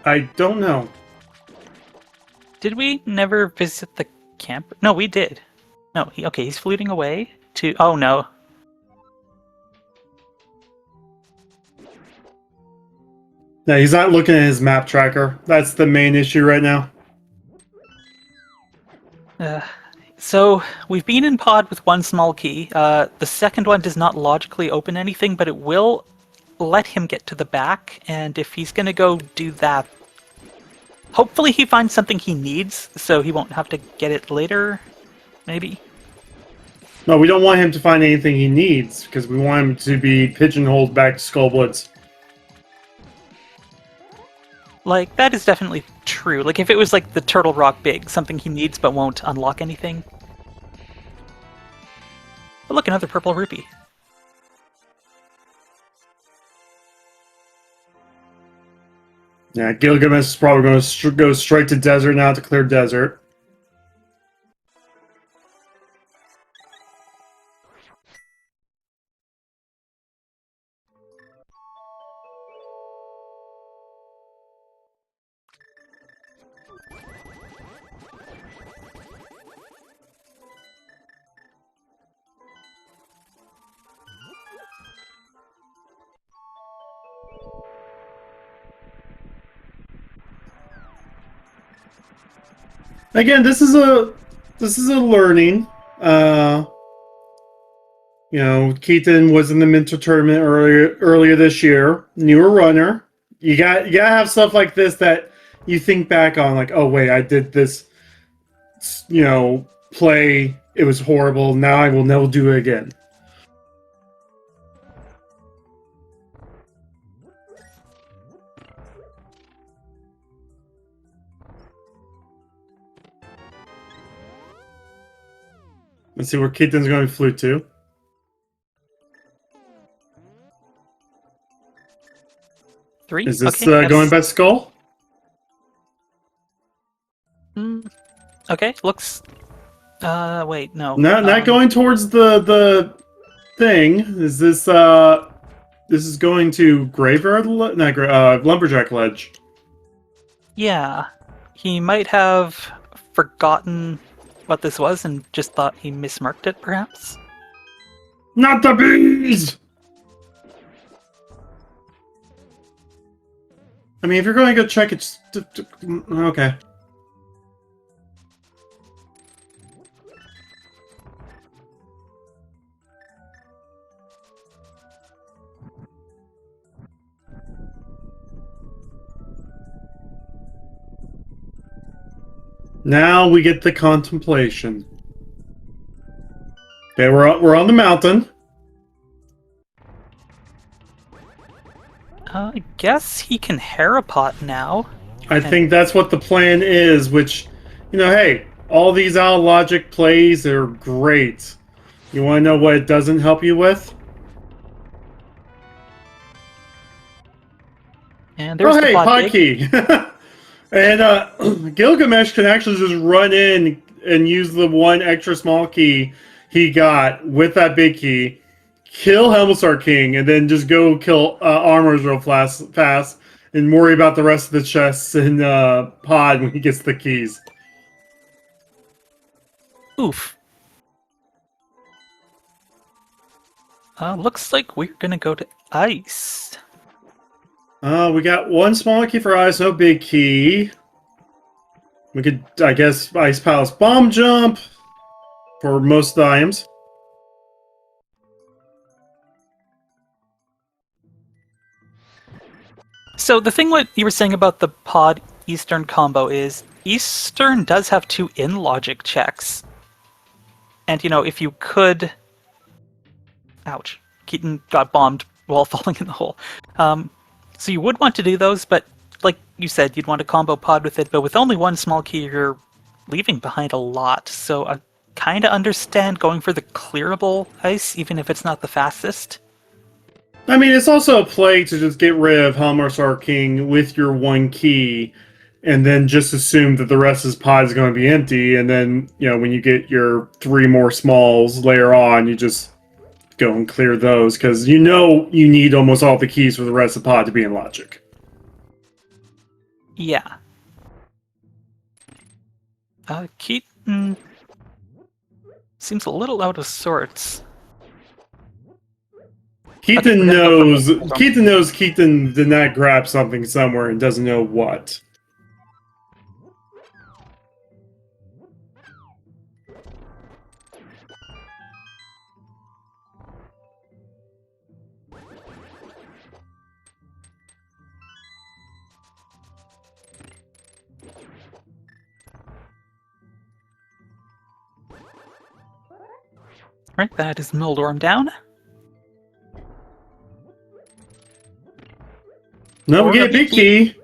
I don't know. Did we never visit the camp? No, we did. No, he's fluting away to... Oh, no. No, he's not looking at his map tracker. That's the main issue right now. So, we've been in pod with one small key. The second one does not logically open anything, but it will let him get to the back, and if he's going to go do that, hopefully he finds something he needs, so he won't have to get it later, maybe? No, we don't want him to find anything he needs, because we want him to be pigeonholed back to Skullwoods. Like, that is definitely true. Like, if it was like the Turtle Rock Big, something he needs but won't unlock anything. But look, another purple rupee. Yeah, Gylgamesh is probably going to go straight to desert now to clear desert. Again, this is a learning. You know, Keyton was in the Minter tournament earlier this year. Newer runner. You gotta have stuff like this that you think back on, like, oh wait, I did this. You know, play. It was horrible. Now I will never do it again. Let's see where Keyton's going to flute to. Three? Is this Okay, going by skull? Okay, looks... wait, no. No, not going towards the thing. Is this this is going to graveyard? Lumberjack ledge. Yeah. He might have forgotten what this was and just thought he mismarked it, perhaps? Not the bees! I mean, if you're going to go check it, okay. Now we get the contemplation. Okay, we're on the mountain. I guess he can Harapot now. I think that's what the plan is, which, you know, hey, all these out logic plays are great. You want to know what it doesn't help you with? And there's Oh, hey, the pod Podkey! And Gilgamesh can actually just run in and use the one extra small key he got with that big key, kill Helmsar King, and then just go kill Armors real fast, and worry about the rest of the chests in Pod when he gets the keys. Oof. Looks like we're gonna go to ice. We got one small key for ice, no big key. We could, I guess, Ice Palace Bomb Jump for most of the items. So the thing what you were saying about the Pod Eastern combo is Eastern does have 2 in-logic checks. And, if you could... Ouch. Keyton got bombed while falling in the hole. So you would want to do those, but like you said, you'd want to combo Pod with it, but with only one small key, you're leaving behind a lot. So I kind of understand going for the clearable ice, even if it's not the fastest. I mean, it's also a play to just get rid of Helmarsar King with your one key, and then just assume that the rest of his pod is going to be empty, and then, when you get your 3 more smalls later on, you just go and clear those, because you need almost all the keys for the rest of the pod to be in logic. Yeah. Keyton seems a little out of sorts. Keyton knows Keyton did not grab something somewhere and doesn't know what. Right, that is Mildorm down. No, we get a big key.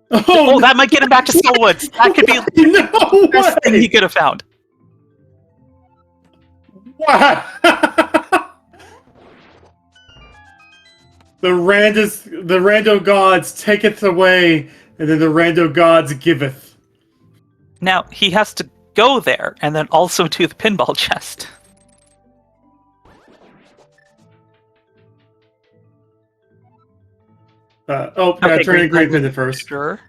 Oh, that might get him back to Skullwoods. That could be the best thing he could have found. Wow. the rando gods taketh away, and then the rando gods giveth. Now, he has to go there, and then also to the pinball chest. Okay, turn in green pin first. Sure.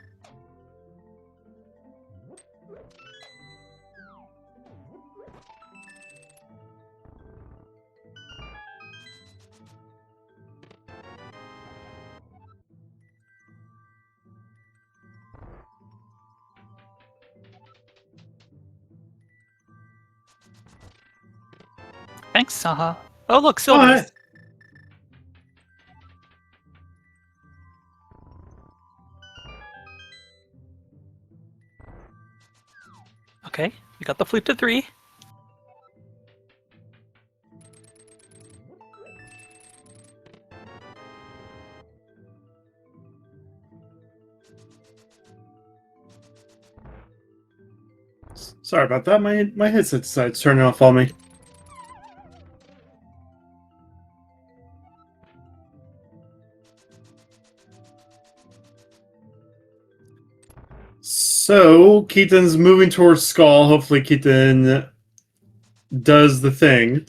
Thanks, Saha. Oh, look, Silvers. Okay, you got the flute to 3. Sorry about that. My headset decided to turn off on me. So, Keyton's moving towards Skull. Hopefully Keyton does the thing.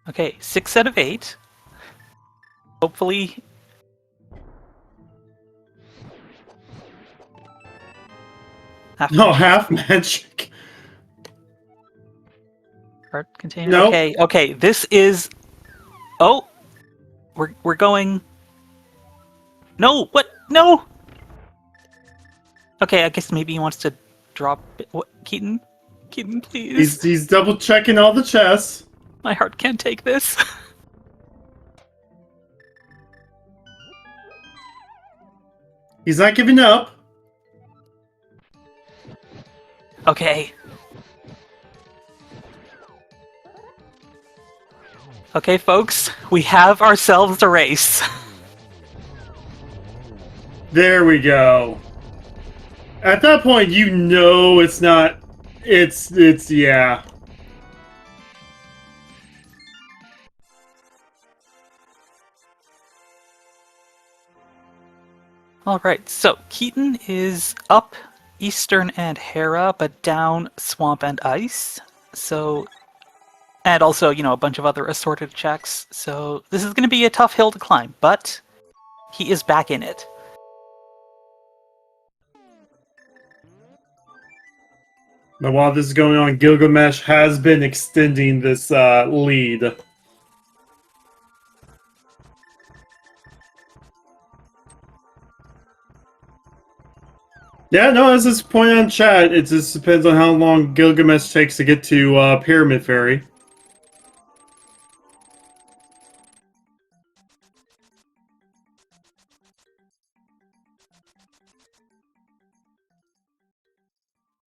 Okay, 6 out of 8. Hopefully... Half magic. Heart container. Nope. Okay. This is. Oh, we're going. No, what? No. Okay, I guess maybe he wants to drop it. What, Keyton? Keyton, please. He's double checking all the chests. My heart can't take this. He's not giving up. Okay. Okay, folks, we have ourselves a race. There we go. At that point, you know it's not. It's yeah. Alright, so Keyton is up Eastern and Hera, but down Swamp and Ice. So, and also, a bunch of other assorted checks. So this is going to be a tough hill to climb, but he is back in it. But while this is going on, Gilgamesh has been extending this lead. Yeah, no, as this point on chat, it just depends on how long Gilgamesh takes to get to Pyramid Fairy.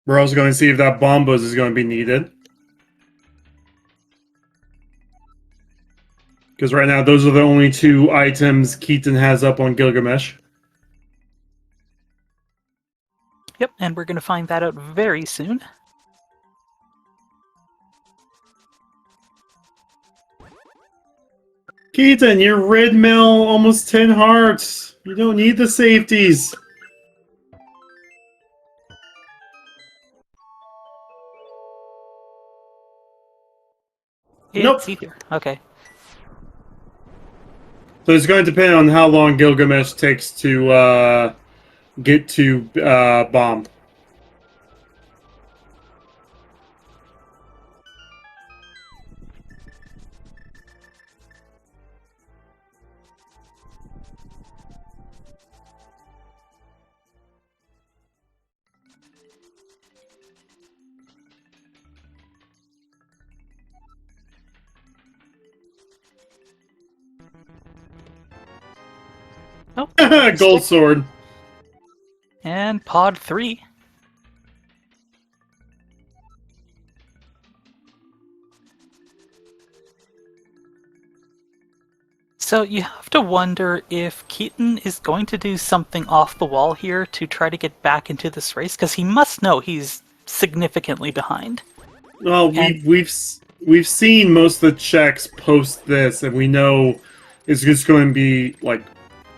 We're also going to see if that Bombos is going to be needed. Because right now, those are the only two items Keyton has up on Gilgamesh. Yep, and we're going to find that out very soon. Keyton, your red mill almost 10 hearts. You don't need the safeties. It's Nope. easier. Okay. So it's going to depend on how long Gilgamesh takes to get to Bomb. Oh, Gold stick. sword. And pod 3. So you have to wonder if Keaton is going to do something off the wall here to try to get back into this race, because he must know he's significantly behind. Well, we've seen most of the checks post this, and we know it's just going to be like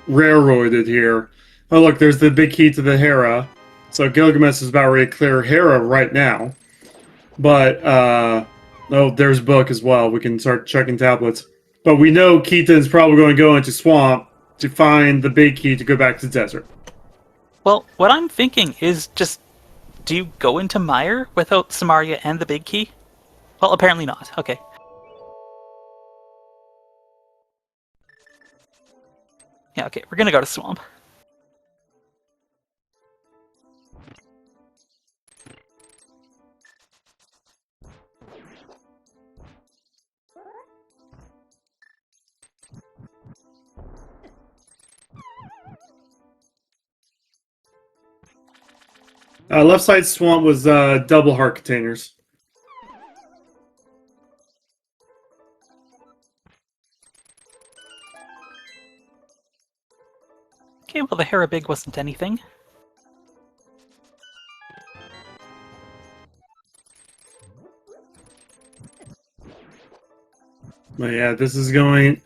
railroaded here. Oh, look, there's the big key to the Hera. So Gilgamesh is about ready to clear Hera right now. But oh, there's Book as well. We can start checking tablets. But we know Keyton's probably going to go into Swamp to find the big key to go back to the desert. Well, what I'm thinking is just, do you go into Mire without Samaria and the big key? Well, apparently not. Okay. Yeah, okay, we're gonna go to Swamp. Left side Swamp was double heart containers. Okay, well, the Hera Big wasn't anything. But yeah, this is going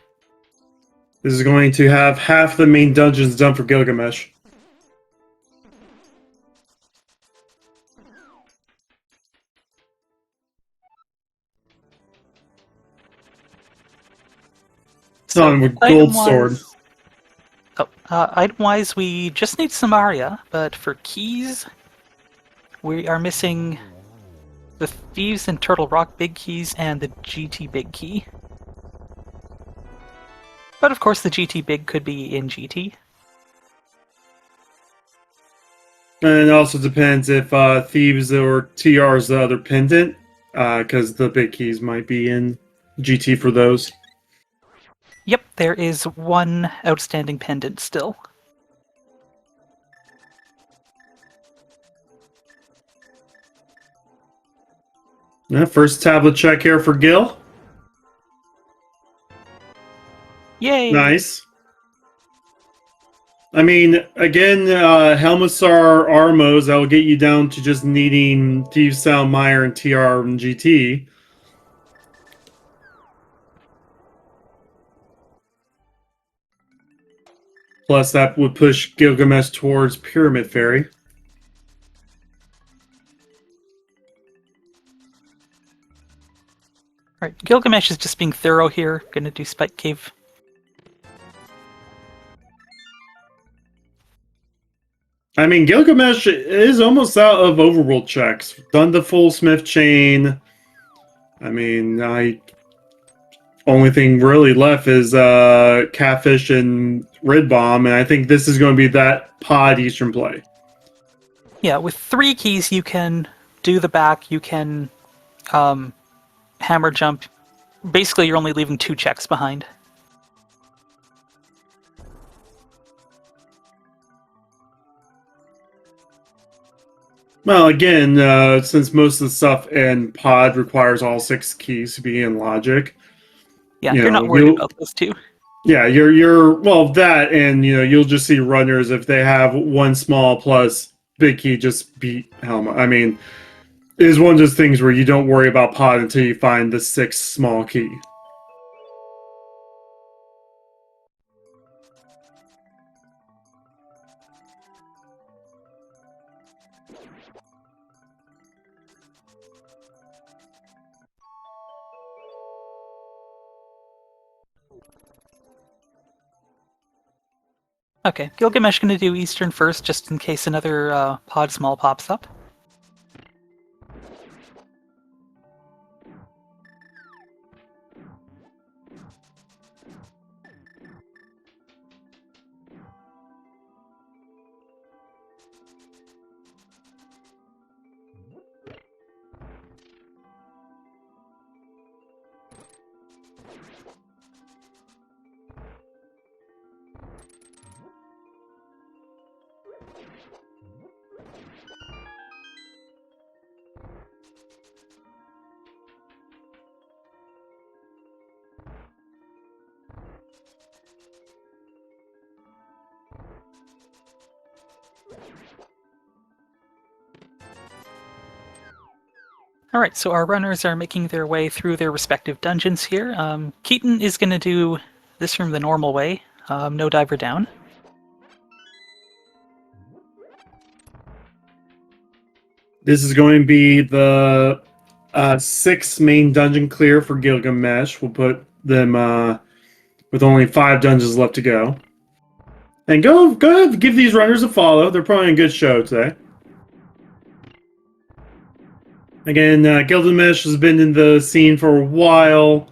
to have half the main dungeons done for Gilgamesh. Son with gold sword. Oh, item-wise, we just need Samaria, but for keys, we are missing the Thieves and Turtle Rock big keys and the GT big key. But of course, the GT big could be in GT. And it also depends if Thieves or TR is the other pendant, because the big keys might be in GT for those. Yep, there is one outstanding pendant still. First tablet check here for Gil. Yay! Nice. I mean, again, Helmassar Armos, that will get you down to just needing Thieves Sound, Meyer, and TR and GT. Plus, that would push Gilgamesh towards Pyramid Fairy. Alright, Gilgamesh is just being thorough here. Gonna do Spike Cave. I mean, Gilgamesh is almost out of overworld checks. Done the full Smith chain. I mean, only thing really left is Catfish and Red Bomb, and I think this is going to be that pod Eastern play. Yeah, with 3 keys you can do the back, you can hammer jump. Basically, you're only leaving 2 checks behind. Well, again, since most of the stuff in pod requires all 6 keys to be in logic. Yeah, you're not worried about those 2. Yeah, you're well that, and you'll just see runners if they have 1 small plus big key just beat Helma. I mean, it is one of those things where you don't worry about pod until you find the 6th small key. Okay, Gilgamesh gonna do Eastern first, just in case another pod small pops up. Alright, so our runners are making their way through their respective dungeons here. Keyton is going to do this room the normal way, no diver down. This is going to be the 6th main dungeon clear for Gilgamesh. We'll put them with only 5 dungeons left to go. And go ahead, give these runners a follow. They're probably a good show today. Again, Gilgamesh has been in the scene for a while,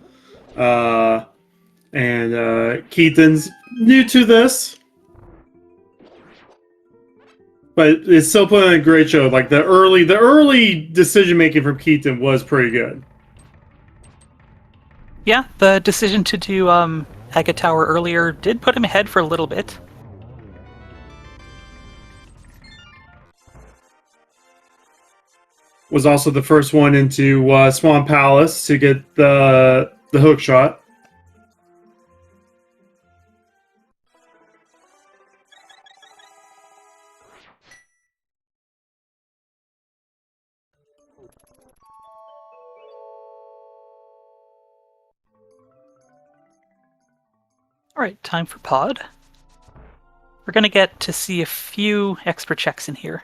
and Keyton's new to this, but it's still putting on a great show. Like the early decision making from Keyton was pretty good. Yeah, the decision to do Agate Tower earlier did put him ahead for a little bit. Was also the first one into Swan Palace to get the hook shot. Alright, time for pod. We're going to get to see a few extra checks in here.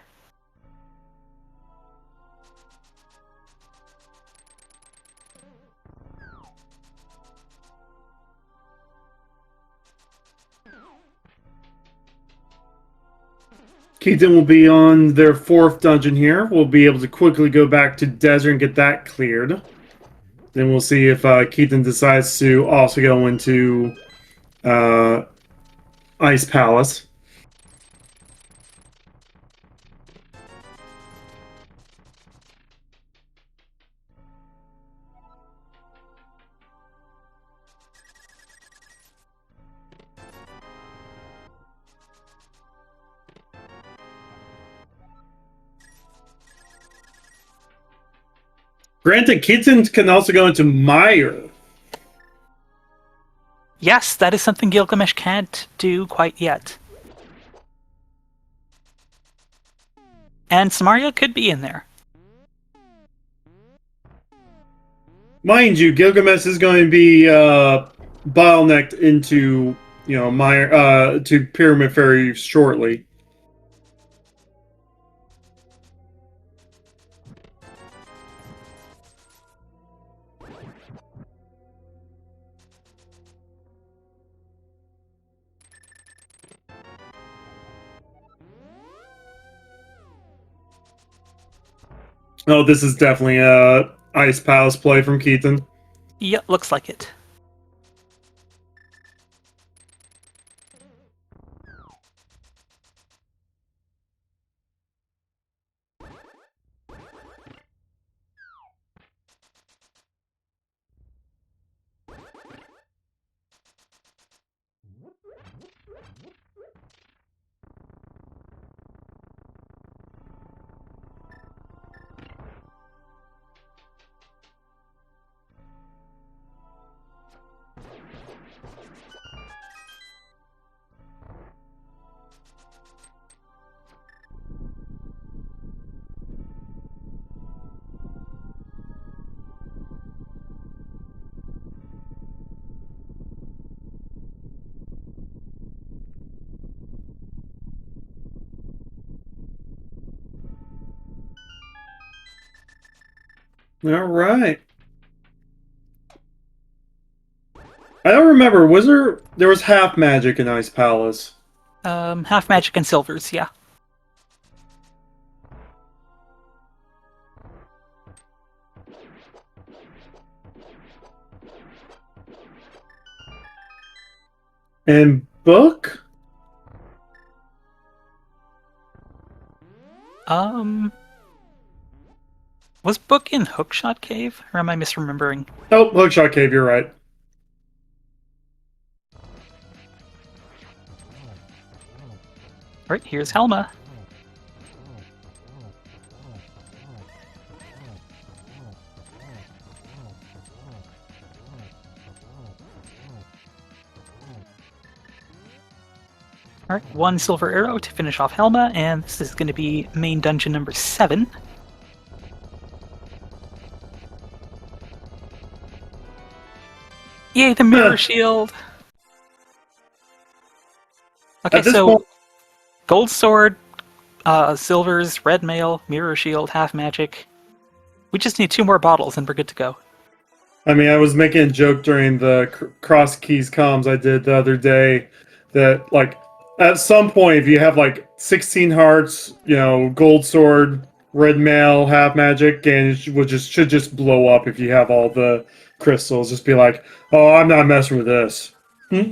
Keyton will be on their 4th dungeon here. We'll be able to quickly go back to Desert and get that cleared. Then we'll see if Keyton decides to also go into Ice Palace. Granted, Keyton can also go into Meyer. Yes, that is something Gilgamesh can't do quite yet. And Samaria could be in there. Mind you, Gilgamesh is going to be bottlenecked into to Pyramid very shortly. Oh, this is definitely a Ice Palace play from Keyton. Yep, looks like it. All right. I don't remember. Was there was half magic in Ice Palace? Half magic and silvers, yeah. And book? Was Book in Hookshot Cave? Or am I misremembering? Oh, Hookshot Cave, you're right. Alright, here's Helma. Alright, 1 silver arrow to finish off Helma, and this is going to be main dungeon number 7. Yay, the mirror shield! Okay, so point, gold sword, silvers, red mail, mirror shield, half magic. We just need 2 more bottles and we're good to go. I mean, I was making a joke during the cross keys comms I did the other day that, like, at some point, if you have like 16 hearts, gold sword, red mail, half magic, and it should just blow up if you have all the crystals. Just be like, oh, I'm not messing with this. I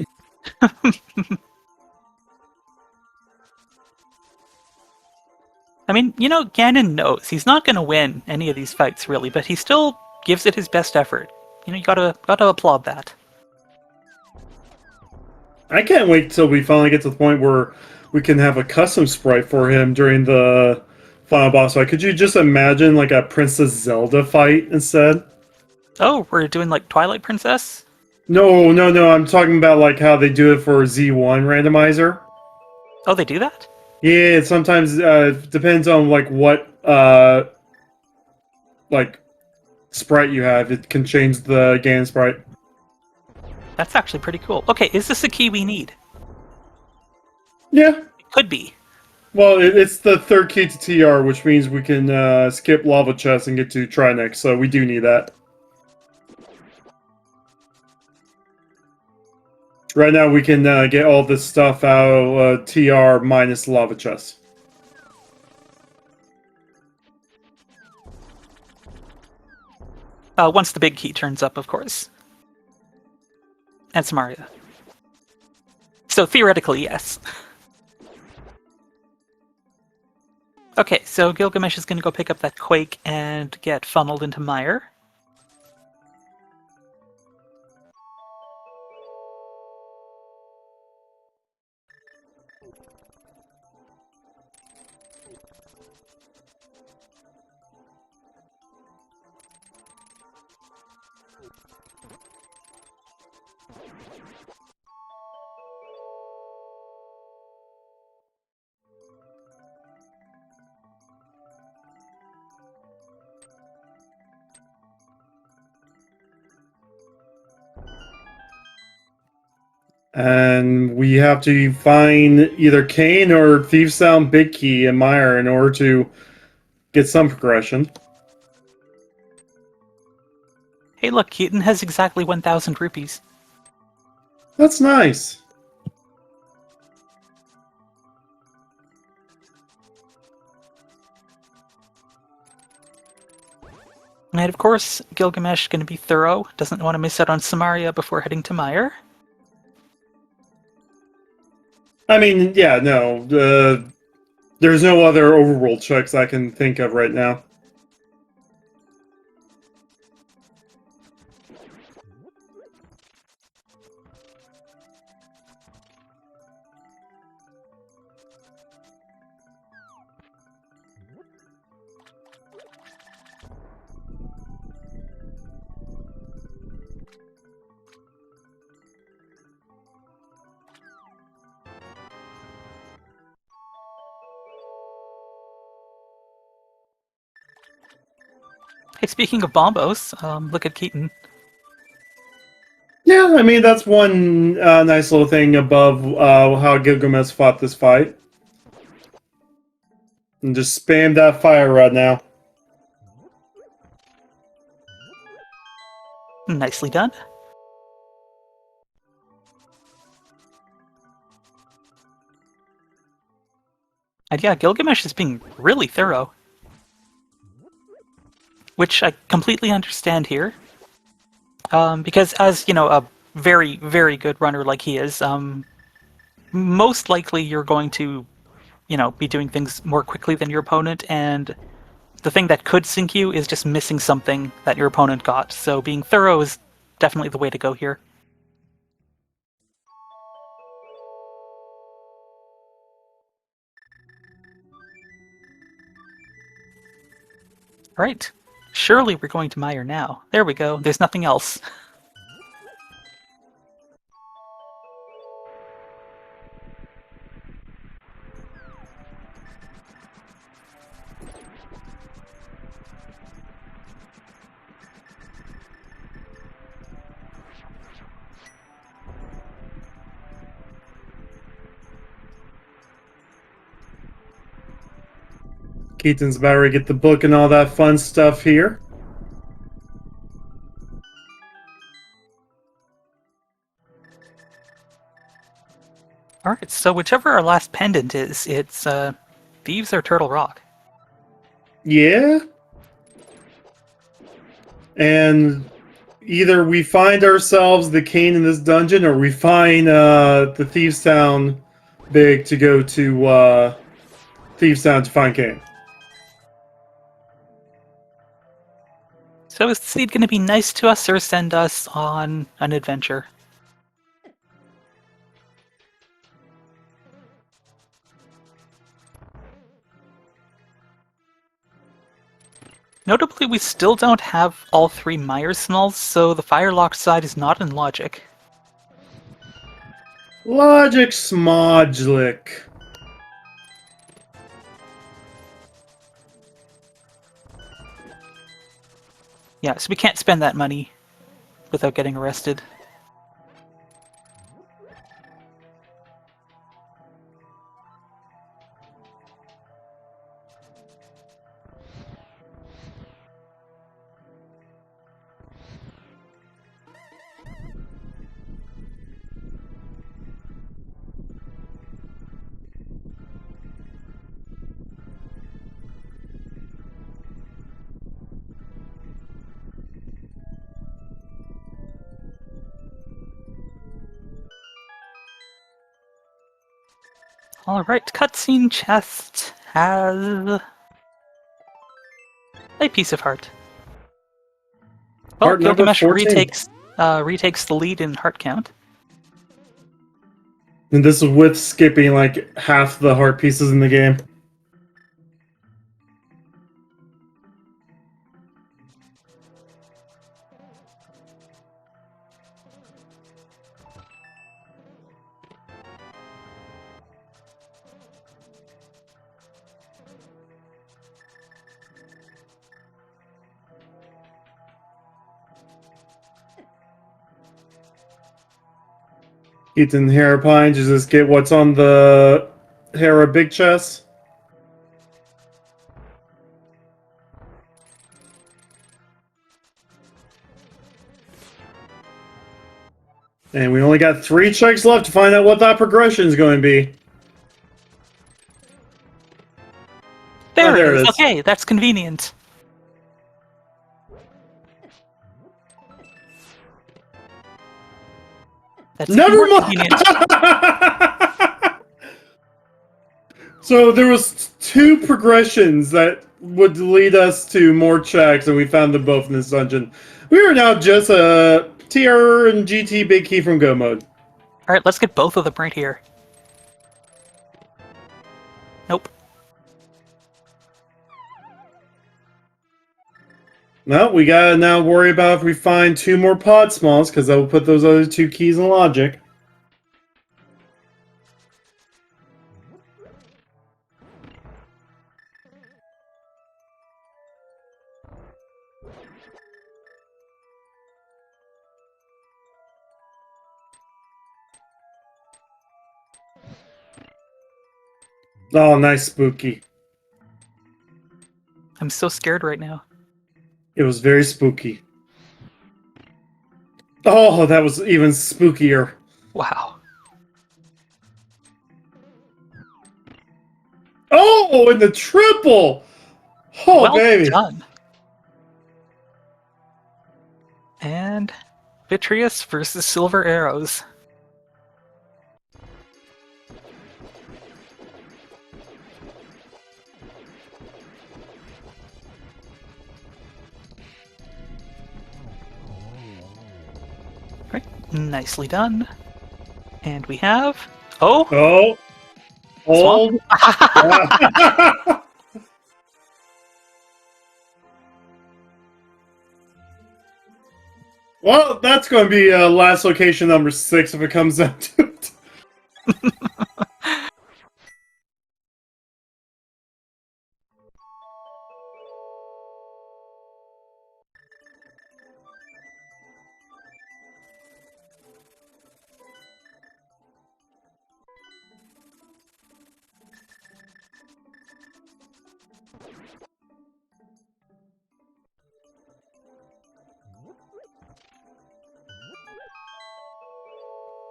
mean, Ganon knows he's not going to win any of these fights really, but he still gives it his best effort. You gotta applaud that. I can't wait till we finally get to the point where we can have a custom sprite for him during the final boss fight. Could you just imagine like a Princess Zelda fight instead? Oh, we're doing like Twilight Princess? No, no, no. I'm talking about like how they do it for Z1 randomizer. Oh, they do that? Yeah, it sometimes depends on like what like sprite you have. It can change the Ganon sprite. That's actually pretty cool. Okay, is this a key we need? Yeah. It could be. Well, it's the third key to TR, which means we can skip lava chest and get to Trinex. So we do need that. Right now, we can get all this stuff out of TR minus lava chest. Once the big key turns up, of course. And Samaria. So theoretically, yes. Okay, so Gilgamesh is going to go pick up that Quake and get funneled into Mire. And we have to find either Kane or Thief Sound Big Key and Meyer in order to get some progression. Hey, look, Keyton has exactly 1,000 rupees. That's nice. And of course, Gylgamesh going to be thorough, doesn't want to miss out on Samaria before heading to Meyer. I mean, yeah, no. There's no other overworld checks I can think of right now. Hey, speaking of bombos, look at Keyton. Yeah, I mean, that's one nice little thing above how Gilgamesh fought this fight. And just spam that fire rod now. Nicely done. And yeah, Gilgamesh is being really thorough. Which I completely understand here. Because as, you know, a very, very good runner like he is, most likely you're going to, you know, be doing things more quickly than your opponent, and the thing that could sink you is just missing something that your opponent got. So being thorough is definitely the way to go here. Alright. Surely we're going to Meyer now. There we go. There's nothing else. Keaton's about to get the book and all that fun stuff here. Alright, so whichever our last pendant is, it's Thieves or Turtle Rock. Yeah? And either we find ourselves the Kane in this dungeon, or we find the Thieves Town big to go to Thieves Town to find Kane. So is the seed going to be nice to us or send us on an adventure? Notably, we still don't have all three Meyer smells, so the Firelock side is not in Logic. Logic Smodglik. Yeah, so we can't spend that money without getting arrested. Alright, cutscene chest has a piece of heart. Well, Heart number Gilgamesh 14. retakes the lead in heart count. And this is with skipping like half the heart pieces in the game. Ethan Harapine, just get what's on the Hera big chest. And we only got 3 checks left to find out what that progression is going to be. There, there it it is. is. Okay, that's convenient. That's even Never more mind. convenient. So there was 2 progressions that would lead us to more checks, and we found them both in this dungeon. We are now just a TR and GT big key from Go mode. Alright, let's get both of them right here. Nope. No, we gotta now worry about if we find 2 more pod smalls, because that will put those other 2 keys in logic. Oh, nice spooky. I'm so scared right now. It was very spooky. Oh, that was even spookier. Wow. Oh, and the triple! Oh, Well baby. done. And Vitreous versus Silver Arrows. Right, nicely done. And we have... Oh! Oh. Hold. Well, that's going to be last location number 6 if it comes down to it.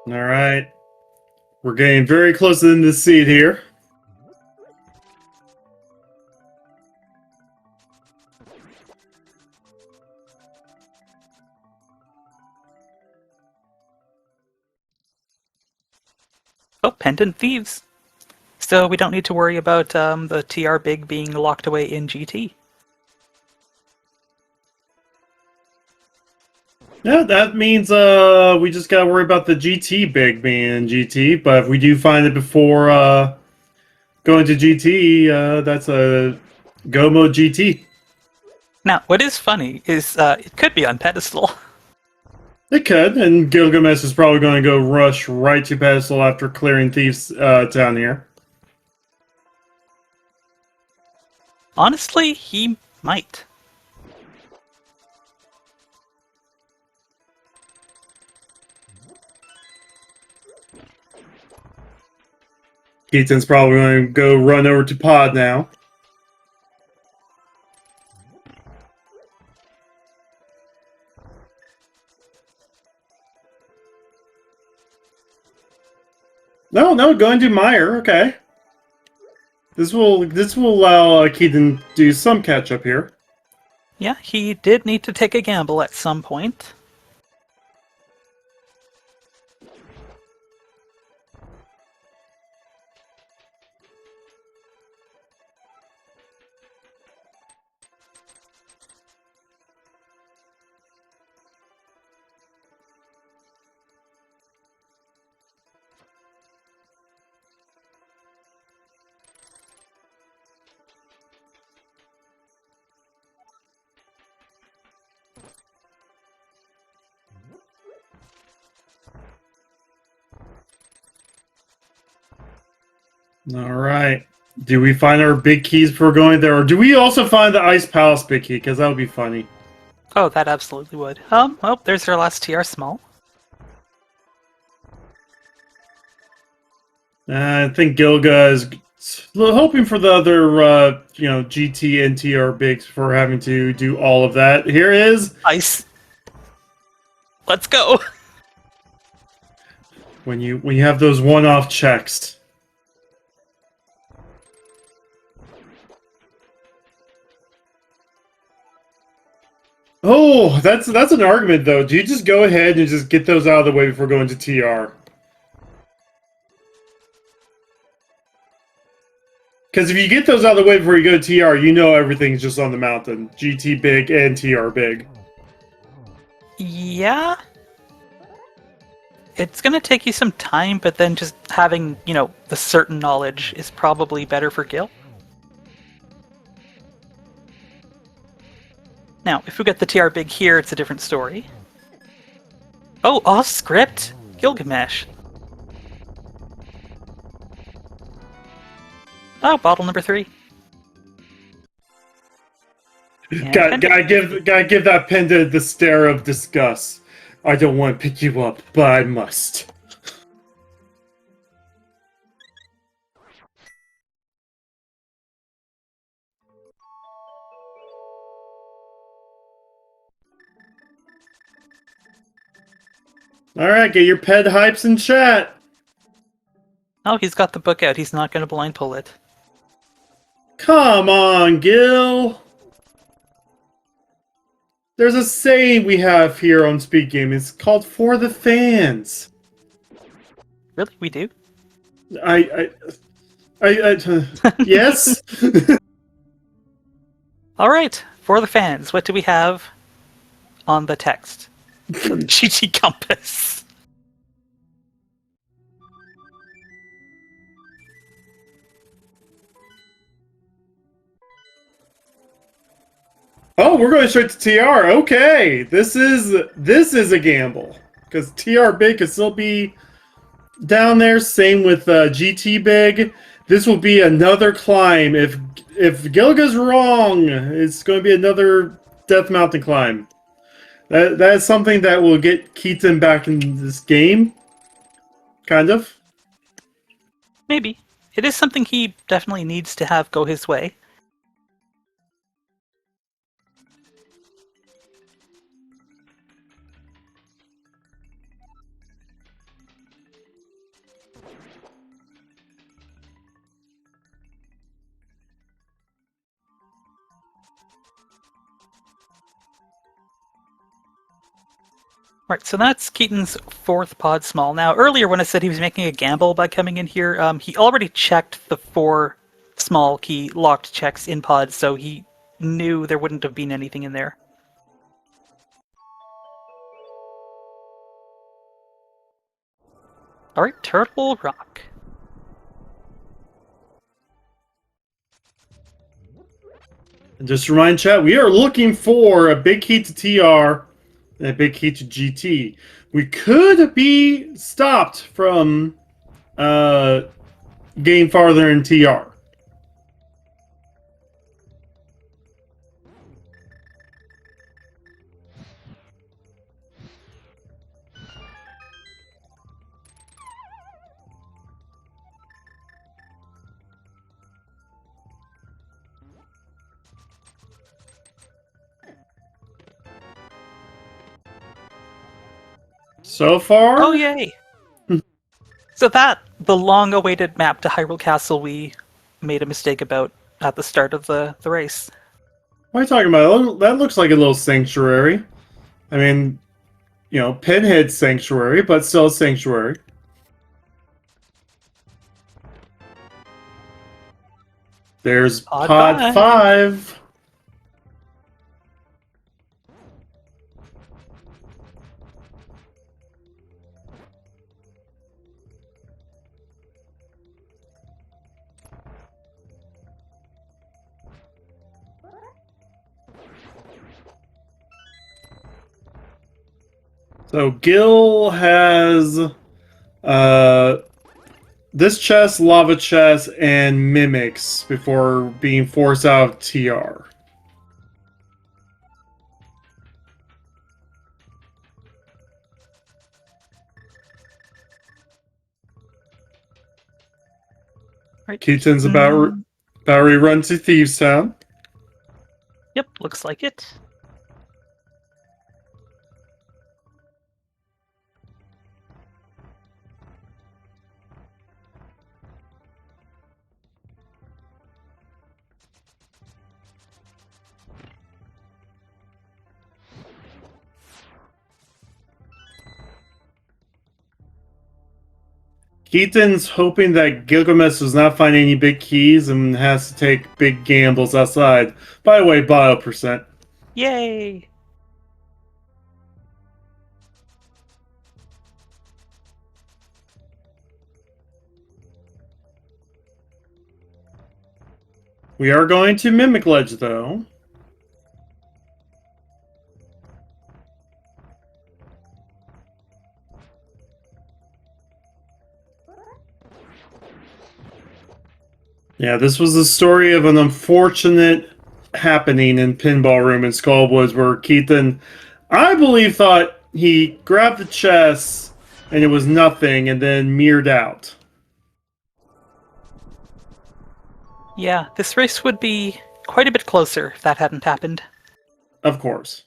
Alright. We're getting very close to the end of the seed here. Oh, Pendant Thieves. So we don't need to worry about the TR Big being locked away in GT. Yeah, that means we just gotta worry about the GT big being in GT, but if we do find it before going to GT, that's a Go mode GT. Now, what is funny is it could be on pedestal. It could, and Gylgamesh is probably going to go rush right to pedestal after clearing Thieves Town here. Honestly, he might. Keyton's probably going to go run over to Pod now. No, going to Meyer. Okay, this will allow Keyton to do some catch up here. Yeah, he did need to take a gamble at some point. All right. Do we find our big keys before going there, or do we also find the Ice Palace big key? Because that would be funny. Oh, that absolutely would. Oh, there's our last TR Small. I think Gilga is hoping for the other, GT and TR bigs for having to do all of that. Here is Ice. Let's go. when you have those one-off checks. Oh, that's an argument though. Do you just go ahead and just get those out of the way before going to TR? Because if you get those out of the way before you go to TR, you know everything's just on the mountain. GT big and TR big. Yeah. It's gonna take you some time, but then just having, the certain knowledge is probably better for Gil. Now, if we get the TR big here, it's a different story. Oh, off script? Gilgamesh. Oh, bottle number 3. And Gotta give that panda the stare of disgust. I don't want to pick you up, but I must. Alright, get your ped hypes in chat. Oh, he's got the book out. He's not going to blind pull it. Come on, Gil. There's a saying we have here on SpeedGaming. It's called "For the Fans." Really? We do? Yes. All right. For the fans, what do we have on the text? GT Compass. Oh, we're going straight to TR. Okay, this is a gamble because TR big can still be down there. Same with GT big. This will be another climb. If Gilga's wrong, it's going to be another Death Mountain climb. That is something that will get Keyton back in this game. Kind of. Maybe. It is something he definitely needs to have go his way. Right, so that's Keaton's 4th pod small. Now, earlier when I said he was making a gamble by coming in here, he already checked the 4 small key locked checks in pod, so he knew there wouldn't have been anything in there. Alright, Turtle Rock. And just to remind chat, we are looking for a big key to TR and a big key to GT. We could be stopped from getting farther in TR. So far? Oh, yay! So the long-awaited map to Hyrule Castle we made a mistake about at the start of the race. What are you talking about? That looks like a little sanctuary. I mean, Pinhead Sanctuary, but still a sanctuary. There's Pod 5. So Gil has this chest, lava chest, and mimics before being forced out of TR. Right. Keyton's Keaton. about to run to Thieves Town. Yep, looks like it. Keaton's hoping that Gilgamesh does not find any big keys and has to take big gambles outside. By the way, bio percent. Yay! We are going to Mimic Ledge, though. Yeah, this was the story of an unfortunate happening in Pinball Room in Skullwoods where Keaton, I believe, thought he grabbed the chest and it was nothing and then mirrored out. Yeah, this race would be quite a bit closer if that hadn't happened. Of course.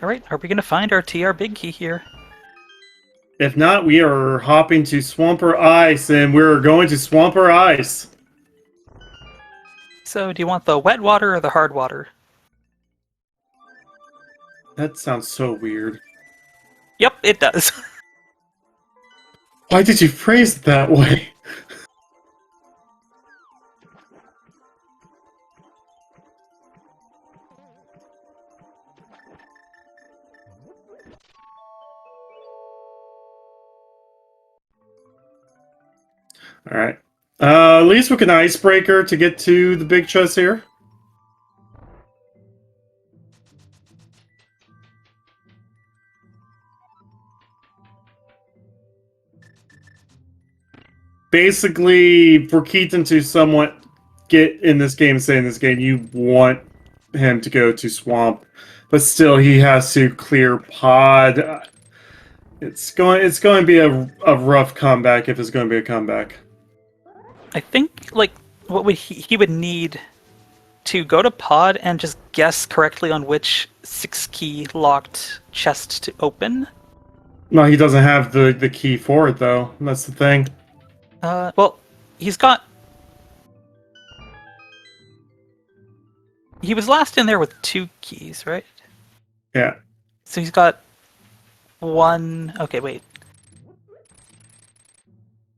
Alright, are we going to find our TR big key here? If not, we are hopping to Swamper Ice and we're going to Swamper Ice. So, do you want the wet water or the hard water? That sounds so weird. Yep, it does. Why did you phrase it that way? All right. At least with an icebreaker to get to the big chest here. Basically, for Keaton to somewhat get in this game, stay in this game, you want him to go to Swamp, but still he has to clear Pod. It's going to be a rough comeback if it's going to be a comeback. I think, like, what would he would need to go to pod and just guess correctly on which 6-key locked chest to open. No, he doesn't have the key for it though. That's the thing. Well, he's got... He was last in there with 2 keys, right? Yeah. So he's got 1... Okay, wait.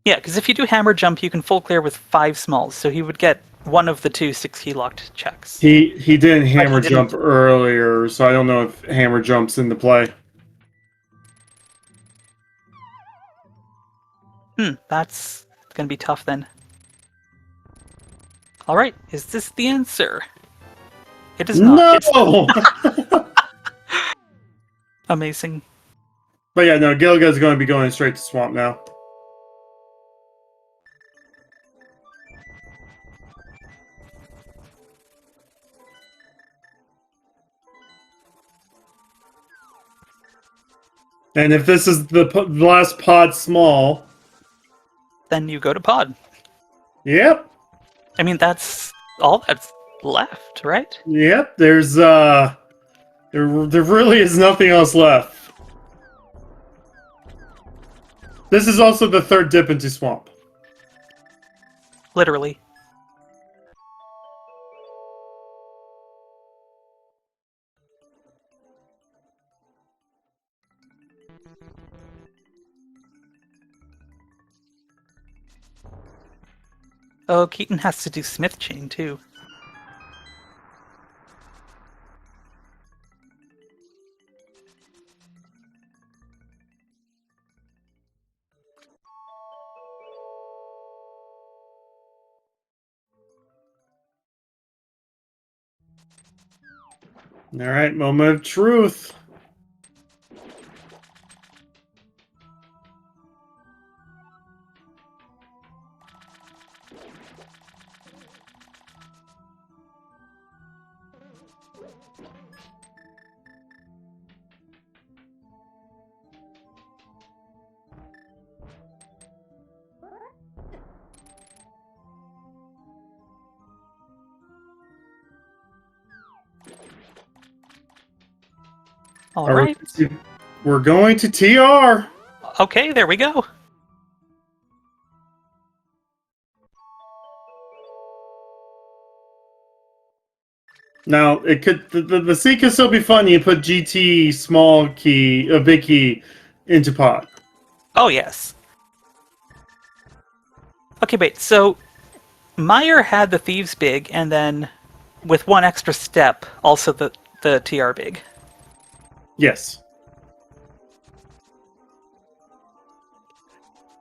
Yeah, because if you do hammer jump, you can full clear with 5 smalls, so he would get one of the 2 6-key locked checks. He didn't hammer didn't. jump earlier, so I don't know if hammer jumps into play. That's gonna be tough then. Alright, is this the answer? It is not. No! Amazing. But yeah, no, Gilga's going to be going straight to Swamp now. And if this is the last pod small... Then you go to pod. Yep. I mean, that's all that's left, right? Yep, there's, there really is nothing else left. This is also the third dip into Swamp. Literally. Oh, Keyton has to do Smith Chain, too. Alright, moment of truth. All right. We're going to TR. Okay, there we go. Now it could the C could still be fun. You put GT small key, a big key, into pot. Oh, yes. Okay, wait, so Meyer had the Thieves Big, and then with one extra step, also the TR Big. Yes.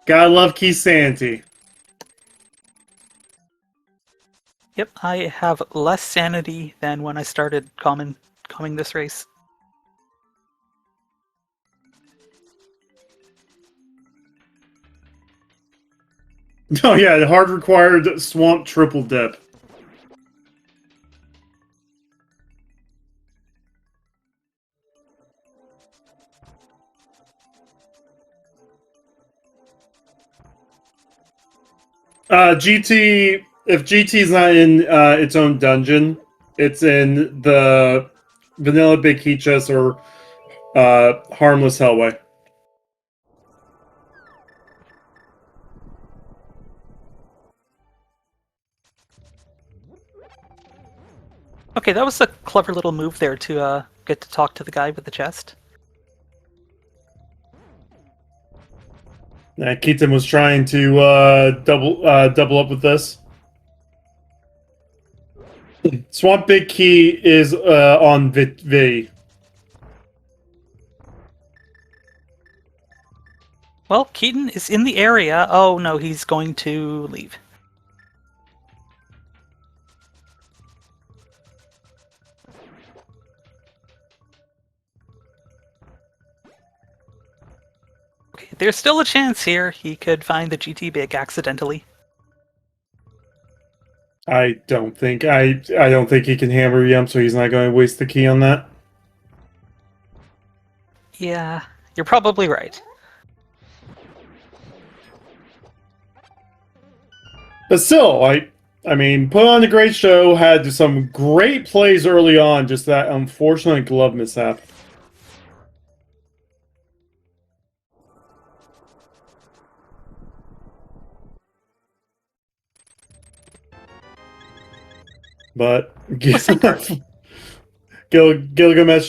Gotta love Key Sanity. Yep, I have less sanity than when I started comming this race. Oh yeah, the hard required swamp triple dip. GT, if GT is not in its own dungeon, it's in the vanilla big key chest or harmless hellway. Okay, that was a clever little move there to get to talk to the guy with the chest. Keyton was trying to double up with this. Swamp Big Key is on V. Well, Keyton is in the area. Oh no, he's going to leave. Okay, there's still a chance here he could find the GT Big accidentally. I don't think he can hammer Yum, so he's not going to waste the key on that. Yeah, you're probably right. But still, I mean, put on a great show, had some great plays early on, just that unfortunate glove mishap. But Gylgamesh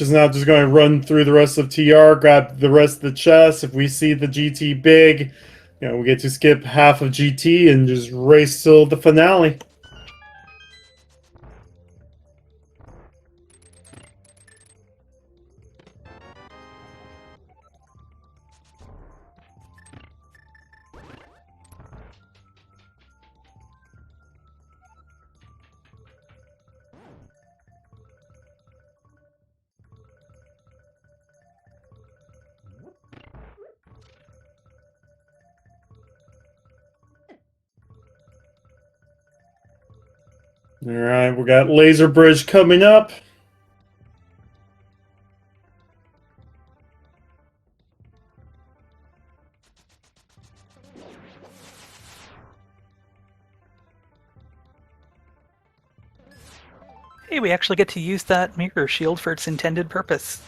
is now just going to run through the rest of TR, grab the rest of the chest. If we see the GT big, we get to skip half of GT and just race till the finale. All right, we got Laser Bridge coming up. Hey, we actually get to use that mirror shield for its intended purpose.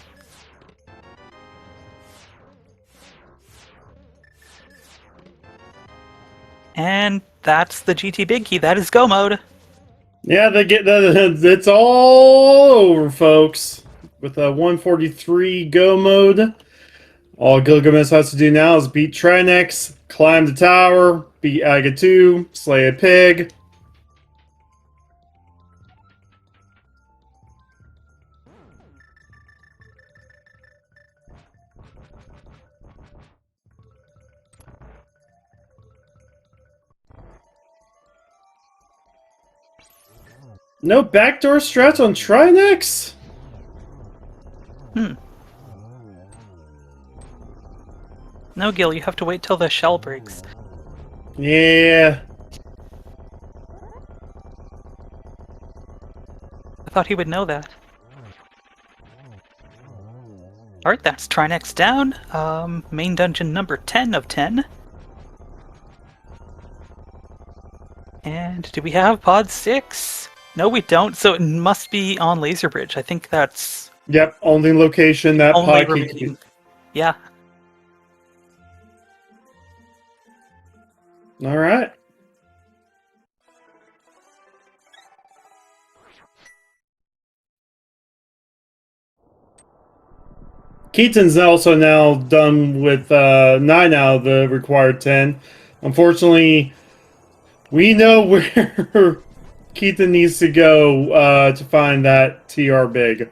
And that's the GT Big Key. That is go mode. Yeah, it's all over, folks. With a 143 go mode, all Gilgamesh has to do now is beat Trinex, climb the tower, beat Aga 2, slay a pig. No backdoor strat on Trinex? No, Gil, you have to wait till the shell breaks. Yeah. I thought he would know that. Alright, that's Trinex down. Main dungeon number 10 of 10. And do we have pod 6? No, we don't, so it must be on Laser Bridge. I think that's Yep, only location that Only Pocky. remaining. Yeah. All right. Keyton's also now done with 9 out of the required 10. Unfortunately, we know where Keyton needs to go to find that TR big.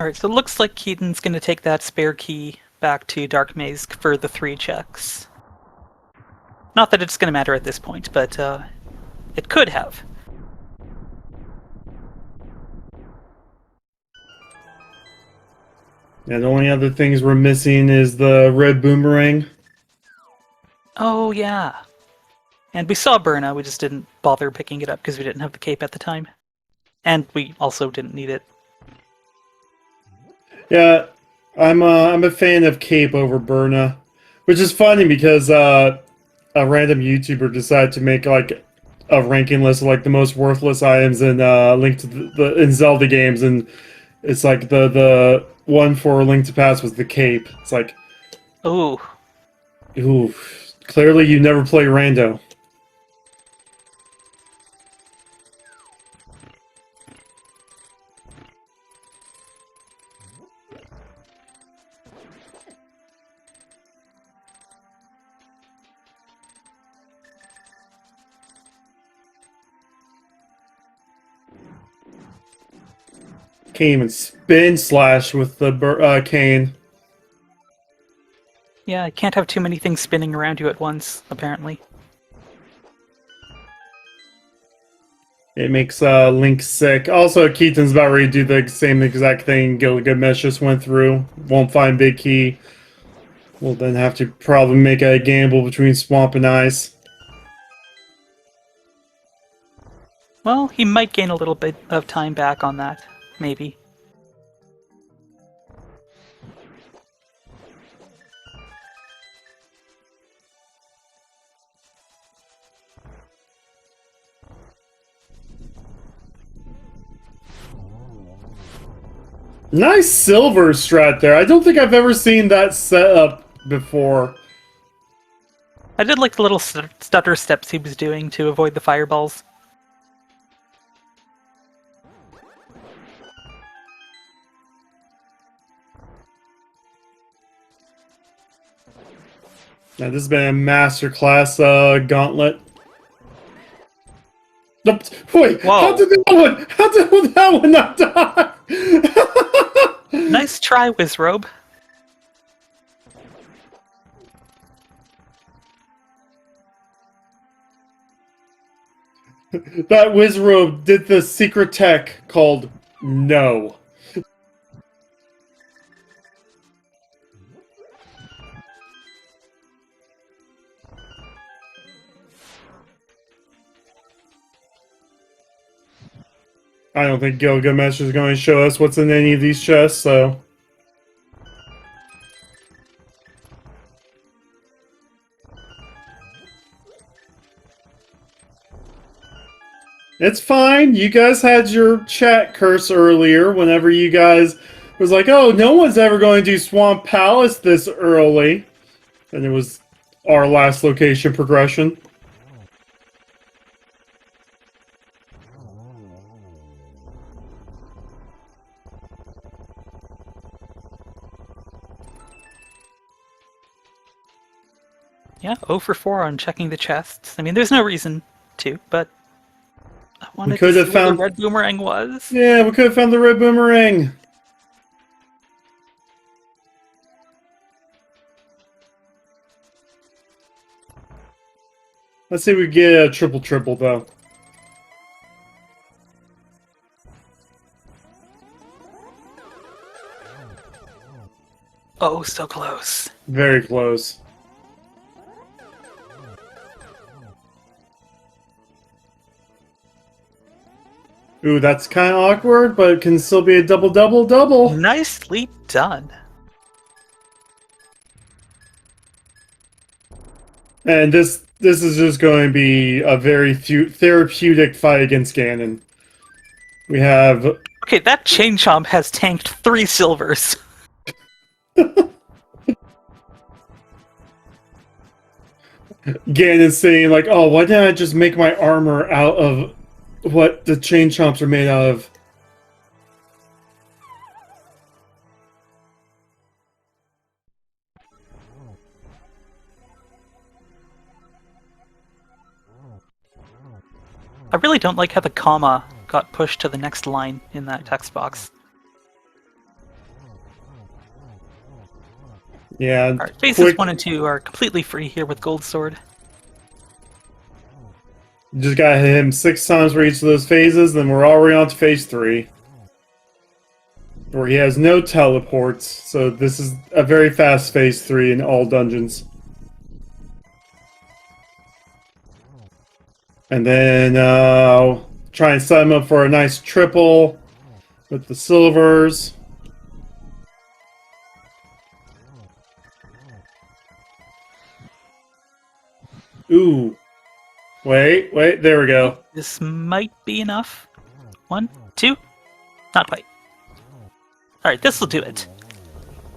Alright, so it looks like Keaton's going to take that spare key back to Dark Maze for the 3 checks. Not that it's going to matter at this point, but it could have. And the only other things we're missing is the red boomerang. Oh, yeah. And we saw Burna, we just didn't bother picking it up because we didn't have the cape at the time. And we also didn't need it. Yeah, I'm a fan of Cape over Burna, which is funny because a random YouTuber decided to make like a ranking list of like the most worthless items in Link to the in Zelda games, and it's like the one for Link to Past was the Cape. It's like, Ooh. ooh, clearly you never play Rando. Came and spin slash with the cane. Yeah, I can't have too many things spinning around you at once, apparently. It makes Link sick. Also, Keaton's about ready to do the same exact thing Gylgamesh just went through. Won't find Big Key. We'll then have to probably make a gamble between Swamp and Ice. Well, he might gain a little bit of time back on that. Maybe. Nice silver strat there. I don't think I've ever seen that setup before. I did like the little stutter steps he was doing to avoid the fireballs. Now, this has been a masterclass gauntlet. Wait, Whoa. how did that one not die? Nice try, Wizrobe. That Wizrobe did the secret tech called No. I don't think Gilgamesh is going to show us what's in any of these chests, so... It's fine. You guys had your chat curse earlier whenever you guys was like, oh, no one's ever going to do Swamp Palace this early. And it was our last location progression. Yeah, 0 for 4 on checking the chests. I mean, there's no reason to, but I wanted could to have see where found- the red boomerang was. Yeah, we could have found the red boomerang. Let's see if we get a triple though. Oh, so close. Very close. Ooh, that's kind of awkward, but it can still be a double. Nicely done. And this this is just going to be a very therapeutic fight against Ganon. We have Okay, that Chain Chomp has tanked 3 silvers. Ganon saying like, "Oh, why didn't I just make my armor out of what the Chain Chomps are made out of?" I really don't like how the comma got pushed to the next line in that text box. Yeah. Alright, phases 1 and 2 are completely free here with Gold Sword. You just gotta hit him 6 times for each of those phases, then we're already on to phase 3. Where he has no teleports, so this is a very fast phase 3 in all dungeons. And then try and set him up for a nice triple with the silvers. Ooh. Wait, there we go. This might be enough. 1, 2, not quite. Alright, this will do it.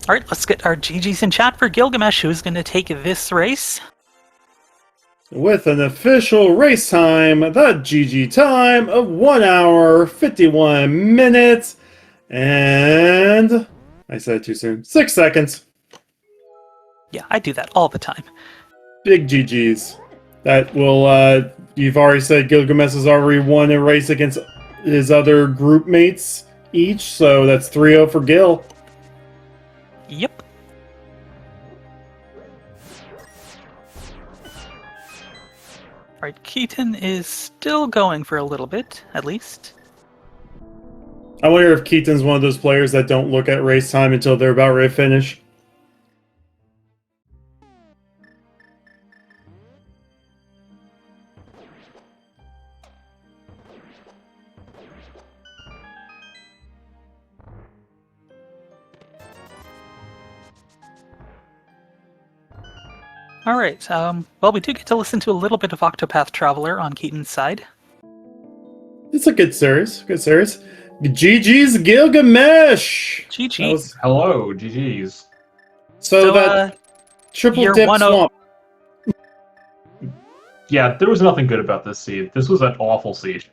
Alright, let's get our GGs in chat for Gylgamesh, who's going to take this race. With an official race time, the GG time of 1 hour, 51 minutes, and... I said it too soon. 6 seconds. Yeah, I do that all the time. Big GGs. That will, you've already said Gilgamesh has already won a race against his other group mates each, so that's 3-0 for Gil. Yep. Alright, Keyton is still going for a little bit, at least. I wonder if Keaton's one of those players that don't look at race time until they're about ready to finish. Alright, well, we do get to listen to a little bit of Octopath Traveler on Keyton's side. It's a good series. Good series. GG's Gilgamesh! GG. Hello, GG's. So that triple you're dip 1-0. swamp. Yeah, there was nothing good about this seed. This was an awful seed.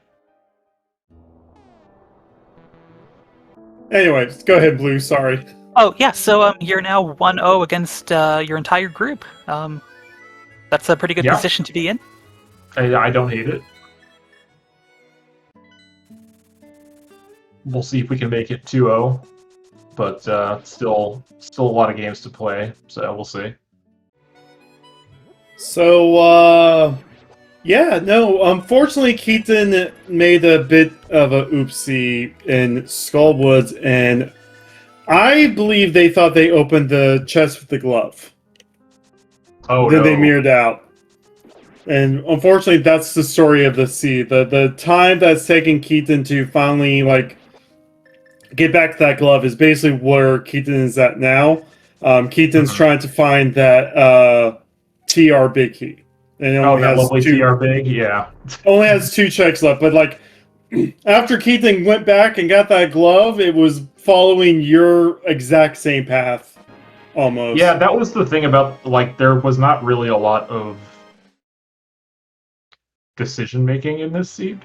Anyways, go ahead, Blue. Sorry. Oh, yeah, so you're now 1-0 against your entire group. That's a pretty good position to be in. I don't hate it. We'll see if we can make it 2-0. But still a lot of games to play, so we'll see. So, yeah, no, unfortunately, Keyton made a bit of a oopsie in Skullwoods, and I believe they thought they opened the chest with the glove. Oh, then no. they mirrored out. And unfortunately, that's the story of the seed. The time that's taken Keyton to finally, like, get back to that glove is basically where Keyton is at now. Keaton's trying to find that TR big key. And it only that has lovely 2, TR big, yeah. only has 2 checks left, but like after Keyton went back and got that glove, it was following your exact same path, almost. Yeah, that was the thing about, like, there was not really a lot of decision-making in this seed.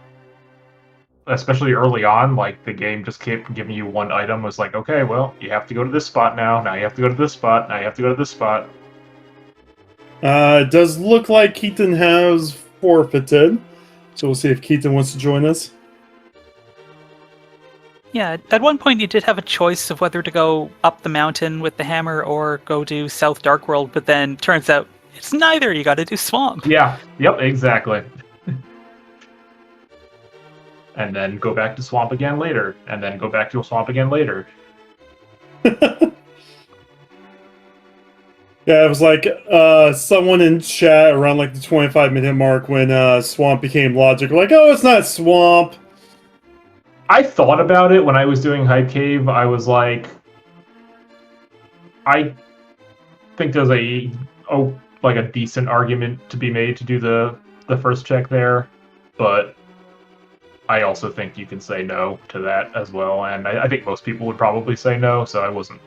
Especially early on, like, the game just kept giving you one item. It was like, okay, well, you have to go to this spot now you have to go to this spot, now you have to go to this spot. It does look like Keyton has forfeited, so we'll see if Keyton wants to join us. Yeah, at one point you did have a choice of whether to go up the mountain with the hammer or go to South Dark World, but then turns out it's neither. You got to do Swamp. Yeah, yep, exactly. And then go back to Swamp again later, and then go back to a Swamp again later. Yeah, it was like someone in chat around like the 25-minute mark when Swamp became logical. Like, oh, it's not Swamp. I thought about it when I was doing Hype Cave. I was like, I think there's like a decent argument to be made to do the first check there, but I also think you can say no to that as well, and I think most people would probably say no, so I wasn't.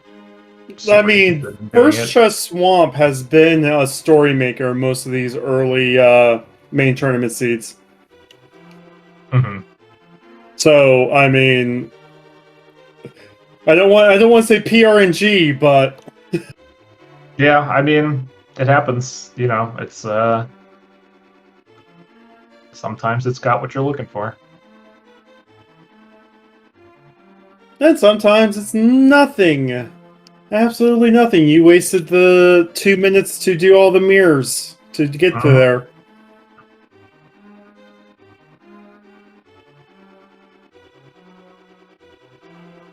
I mean, First Chess Swamp has been a story maker in most of these early main tournament seeds. Mm-hmm. So I mean, I don't want to say PRNG, but yeah, I mean, it happens. You know, it's sometimes it's got what you're looking for. And sometimes it's nothing. Absolutely nothing. You wasted the 2 minutes to do all the mirrors to get to there.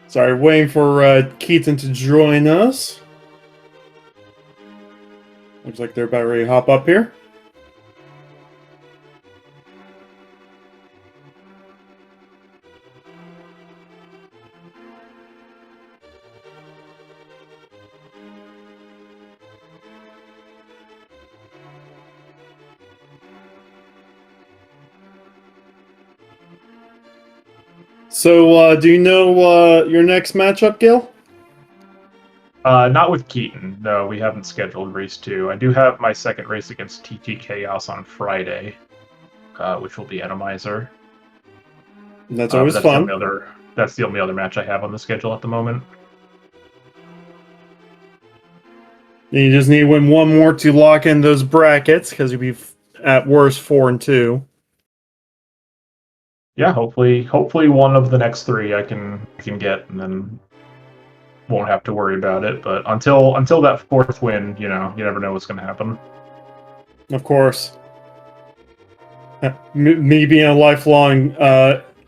Sorry, waiting for Keyton to join us. Looks like they're about ready to hop up here. So, do you know your next matchup, Gil? Not with Keyton. No, we haven't scheduled race 2. I do have my second race against TT Chaos on Friday, which will be Atomizer. That's always fun. That's the only other match I have on the schedule at the moment. You just need to win one more to lock in those brackets, because you'll be at worst 4-2. Yeah, hopefully one of the next 3 I can get, and then won't have to worry about it. But until that 4th win, you know, you never know what's going to happen. Of course. Me being a lifelong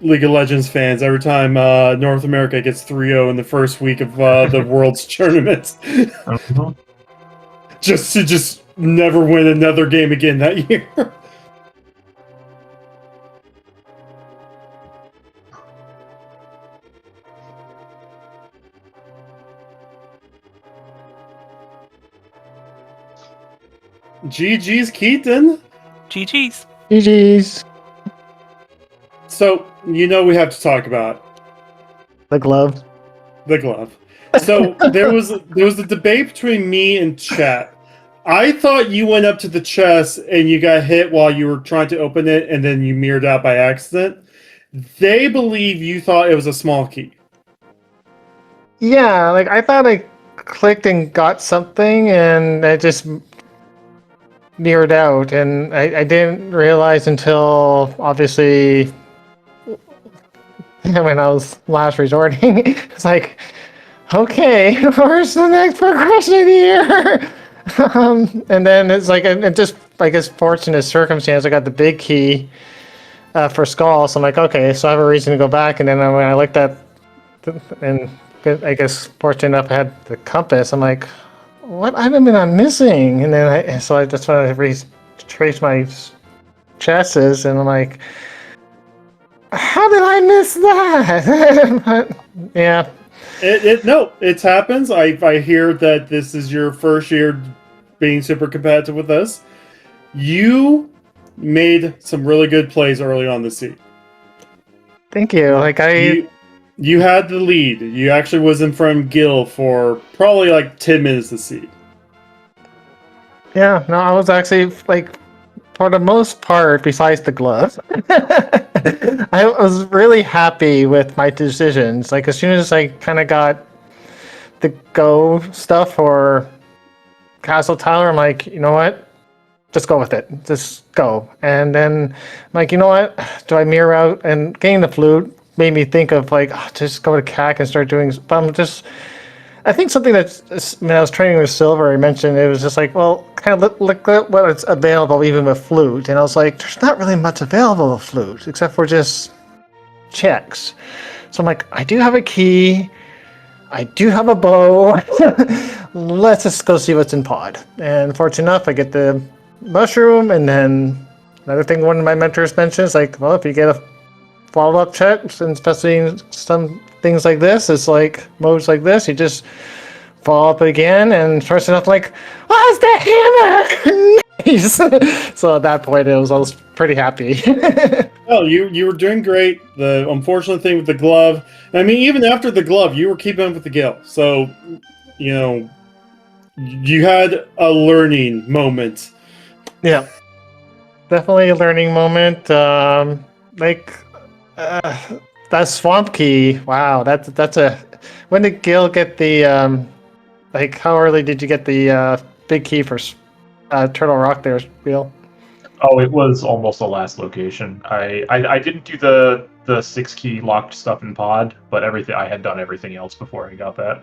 League of Legends fans, every time North America gets 3-0 in the first week of the World's tournaments, just never win another game again that year. GG's, Keyton. GG's. GG's. So, you know we have to talk about The glove. the glove. So there was a debate between me and chat. I thought you went up to the chest and you got hit while you were trying to open it, and then you mirrored out by accident. They believe you thought it was a small key. Yeah, like I thought I clicked and got something, and I just mirrored out, and I didn't realize until obviously when I was last resorting. It's like, okay, where's the next progression here? And then it's like, and just I guess fortunate circumstance, I got the big key for Skull, so I'm like, okay, so I have a reason to go back. And then when I looked at, and I guess fortunate enough I had the compass, I'm like, what item am I missing? And then that's when I retraced my chesses, and I'm like, how did I miss that? But, yeah. It happens. I hear that this is your first year being super competitive with us. You made some really good plays early on this seat. Thank you. Like you had the lead. You actually was in front of Gil for probably like 10 minutes this seat. Yeah, no, I was actually like, for the most part, besides the glove, I was really happy with my decisions. Like as soon as I kind of got the go stuff for Castle Tower, I'm like, you know what? Just go with it. Just go. And then I'm like, you know what? Do I mirror out? And getting the flute made me think of like, just go to CAC and start doing. But I think something that when I was training with Silver, I mentioned it was just like, well, kind of look at what's available even with flute. And I was like, there's not really much available with flute except for just checks. So I'm like, I do have a key. I do have a bow. Let's just go see what's in pod. And fortunate enough, I get the mushroom. And then another thing one of my mentors mentions, like, well, if you get a follow-up check, and especially in some things like this, it's like modes like this, you just follow up again, and first enough, like, what's the hammer? Nice. So at that point, I was pretty happy. Well, you were doing great. The unfortunate thing with the glove, I mean, even after the glove, you were keeping up with the gill. So, you know, you had a learning moment. Yeah, definitely a learning moment. That swamp key. Wow, that's a. When did Gil get the like? How early did you get the big key for Turtle Rock? There, Gil. Oh, it was almost the last location. I didn't do the 6 key locked stuff in pod, but everything I had done everything else before I got that.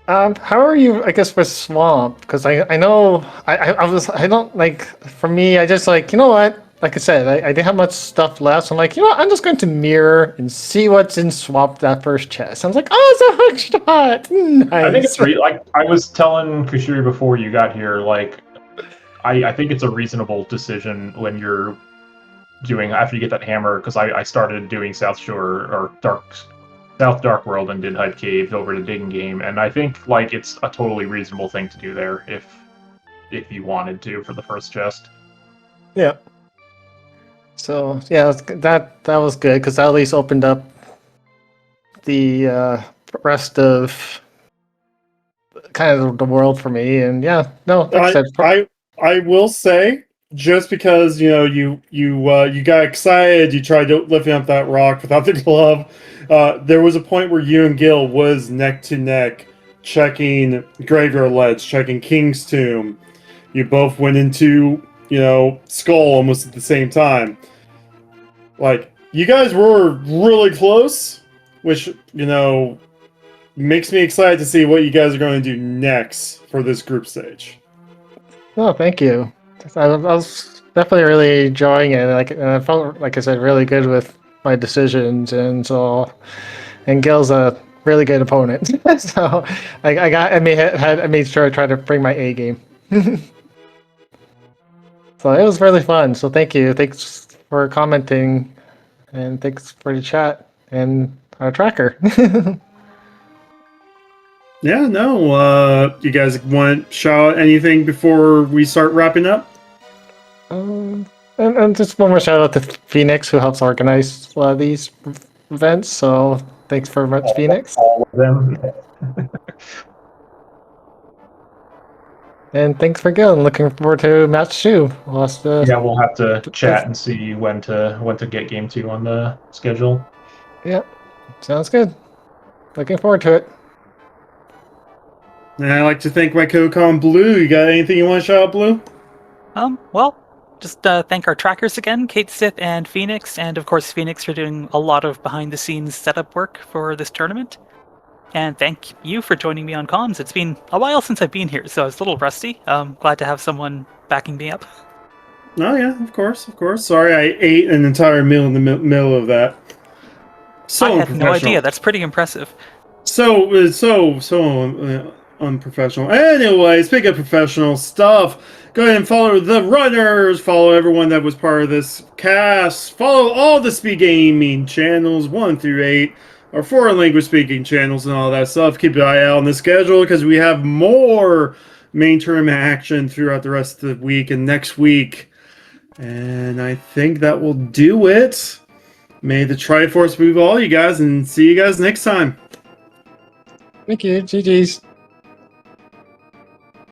How are you? I guess with swamp, because I know I don't like. For me, I just like, you know what? Like I said, I didn't have much stuff left. So I'm like, you know what? I'm just going to mirror and see what's in swamp that first chest. I was like, oh, it's a hook shot. Nice. I think it's like I was telling Kushiri before you got here. Like, I think it's a reasonable decision when you're doing after you get that hammer, because I started doing South Shore or South Dark World and did Hype Cave over to Digging Game, and I think like it's a totally reasonable thing to do there if you wanted to for the first chest. Yeah. So yeah, that was good because that at least opened up the rest of kind of the world for me. And yeah, no, like I said, I will say, just because you got excited, you tried lifting up that rock without the glove. There was a point where you and Gil was neck to neck, checking Graveyard Ledge, checking King's Tomb. You both went into Skull almost at the same time. Like, you guys were really close, which makes me excited to see what you guys are going to do next for this group stage. oh, thank you. I was definitely really enjoying it. And I felt, like I said, really good with my decisions, and Gil's a really good opponent. So I made sure I tried to bring my A game. So it was really fun. So thank you. Thanks for commenting, and thanks for the chat and our tracker. Yeah, no. You guys want to shout out anything before we start wrapping up? And just one more shout out to Phoenix, who helps organize a lot of these events. So thanks very much, Phoenix. All of them. And thanks for Gil. And looking forward to match 2. Yeah, we'll have to chat and see when to get game 2 on the schedule. Yeah, sounds good. Looking forward to it. And I'd like to thank my co-con Blue. You got anything you want to shout out, Blue? Well, just thank our trackers again, Kate, Sith, and Phoenix, and of course Phoenix for doing a lot of behind-the-scenes setup work for this tournament. And thank you for joining me on comms. It's been a while since I've been here, so I was a little rusty. Glad to have someone backing me up. Oh yeah, of course. Sorry, I ate an entire meal in the middle of that. I had no idea. That's pretty impressive. So unprofessional. Anyway, speaking of professional stuff, go ahead and follow the runners. Follow everyone that was part of this cast. Follow all the Speed Gaming channels 1 through 8. Our foreign language speaking channels and all that stuff. Keep an eye out on the schedule because we have more main tournament action throughout the rest of the week and next week. And I think that will do it. May the Triforce be with all you guys, and see you guys next time. Thank you. GG's.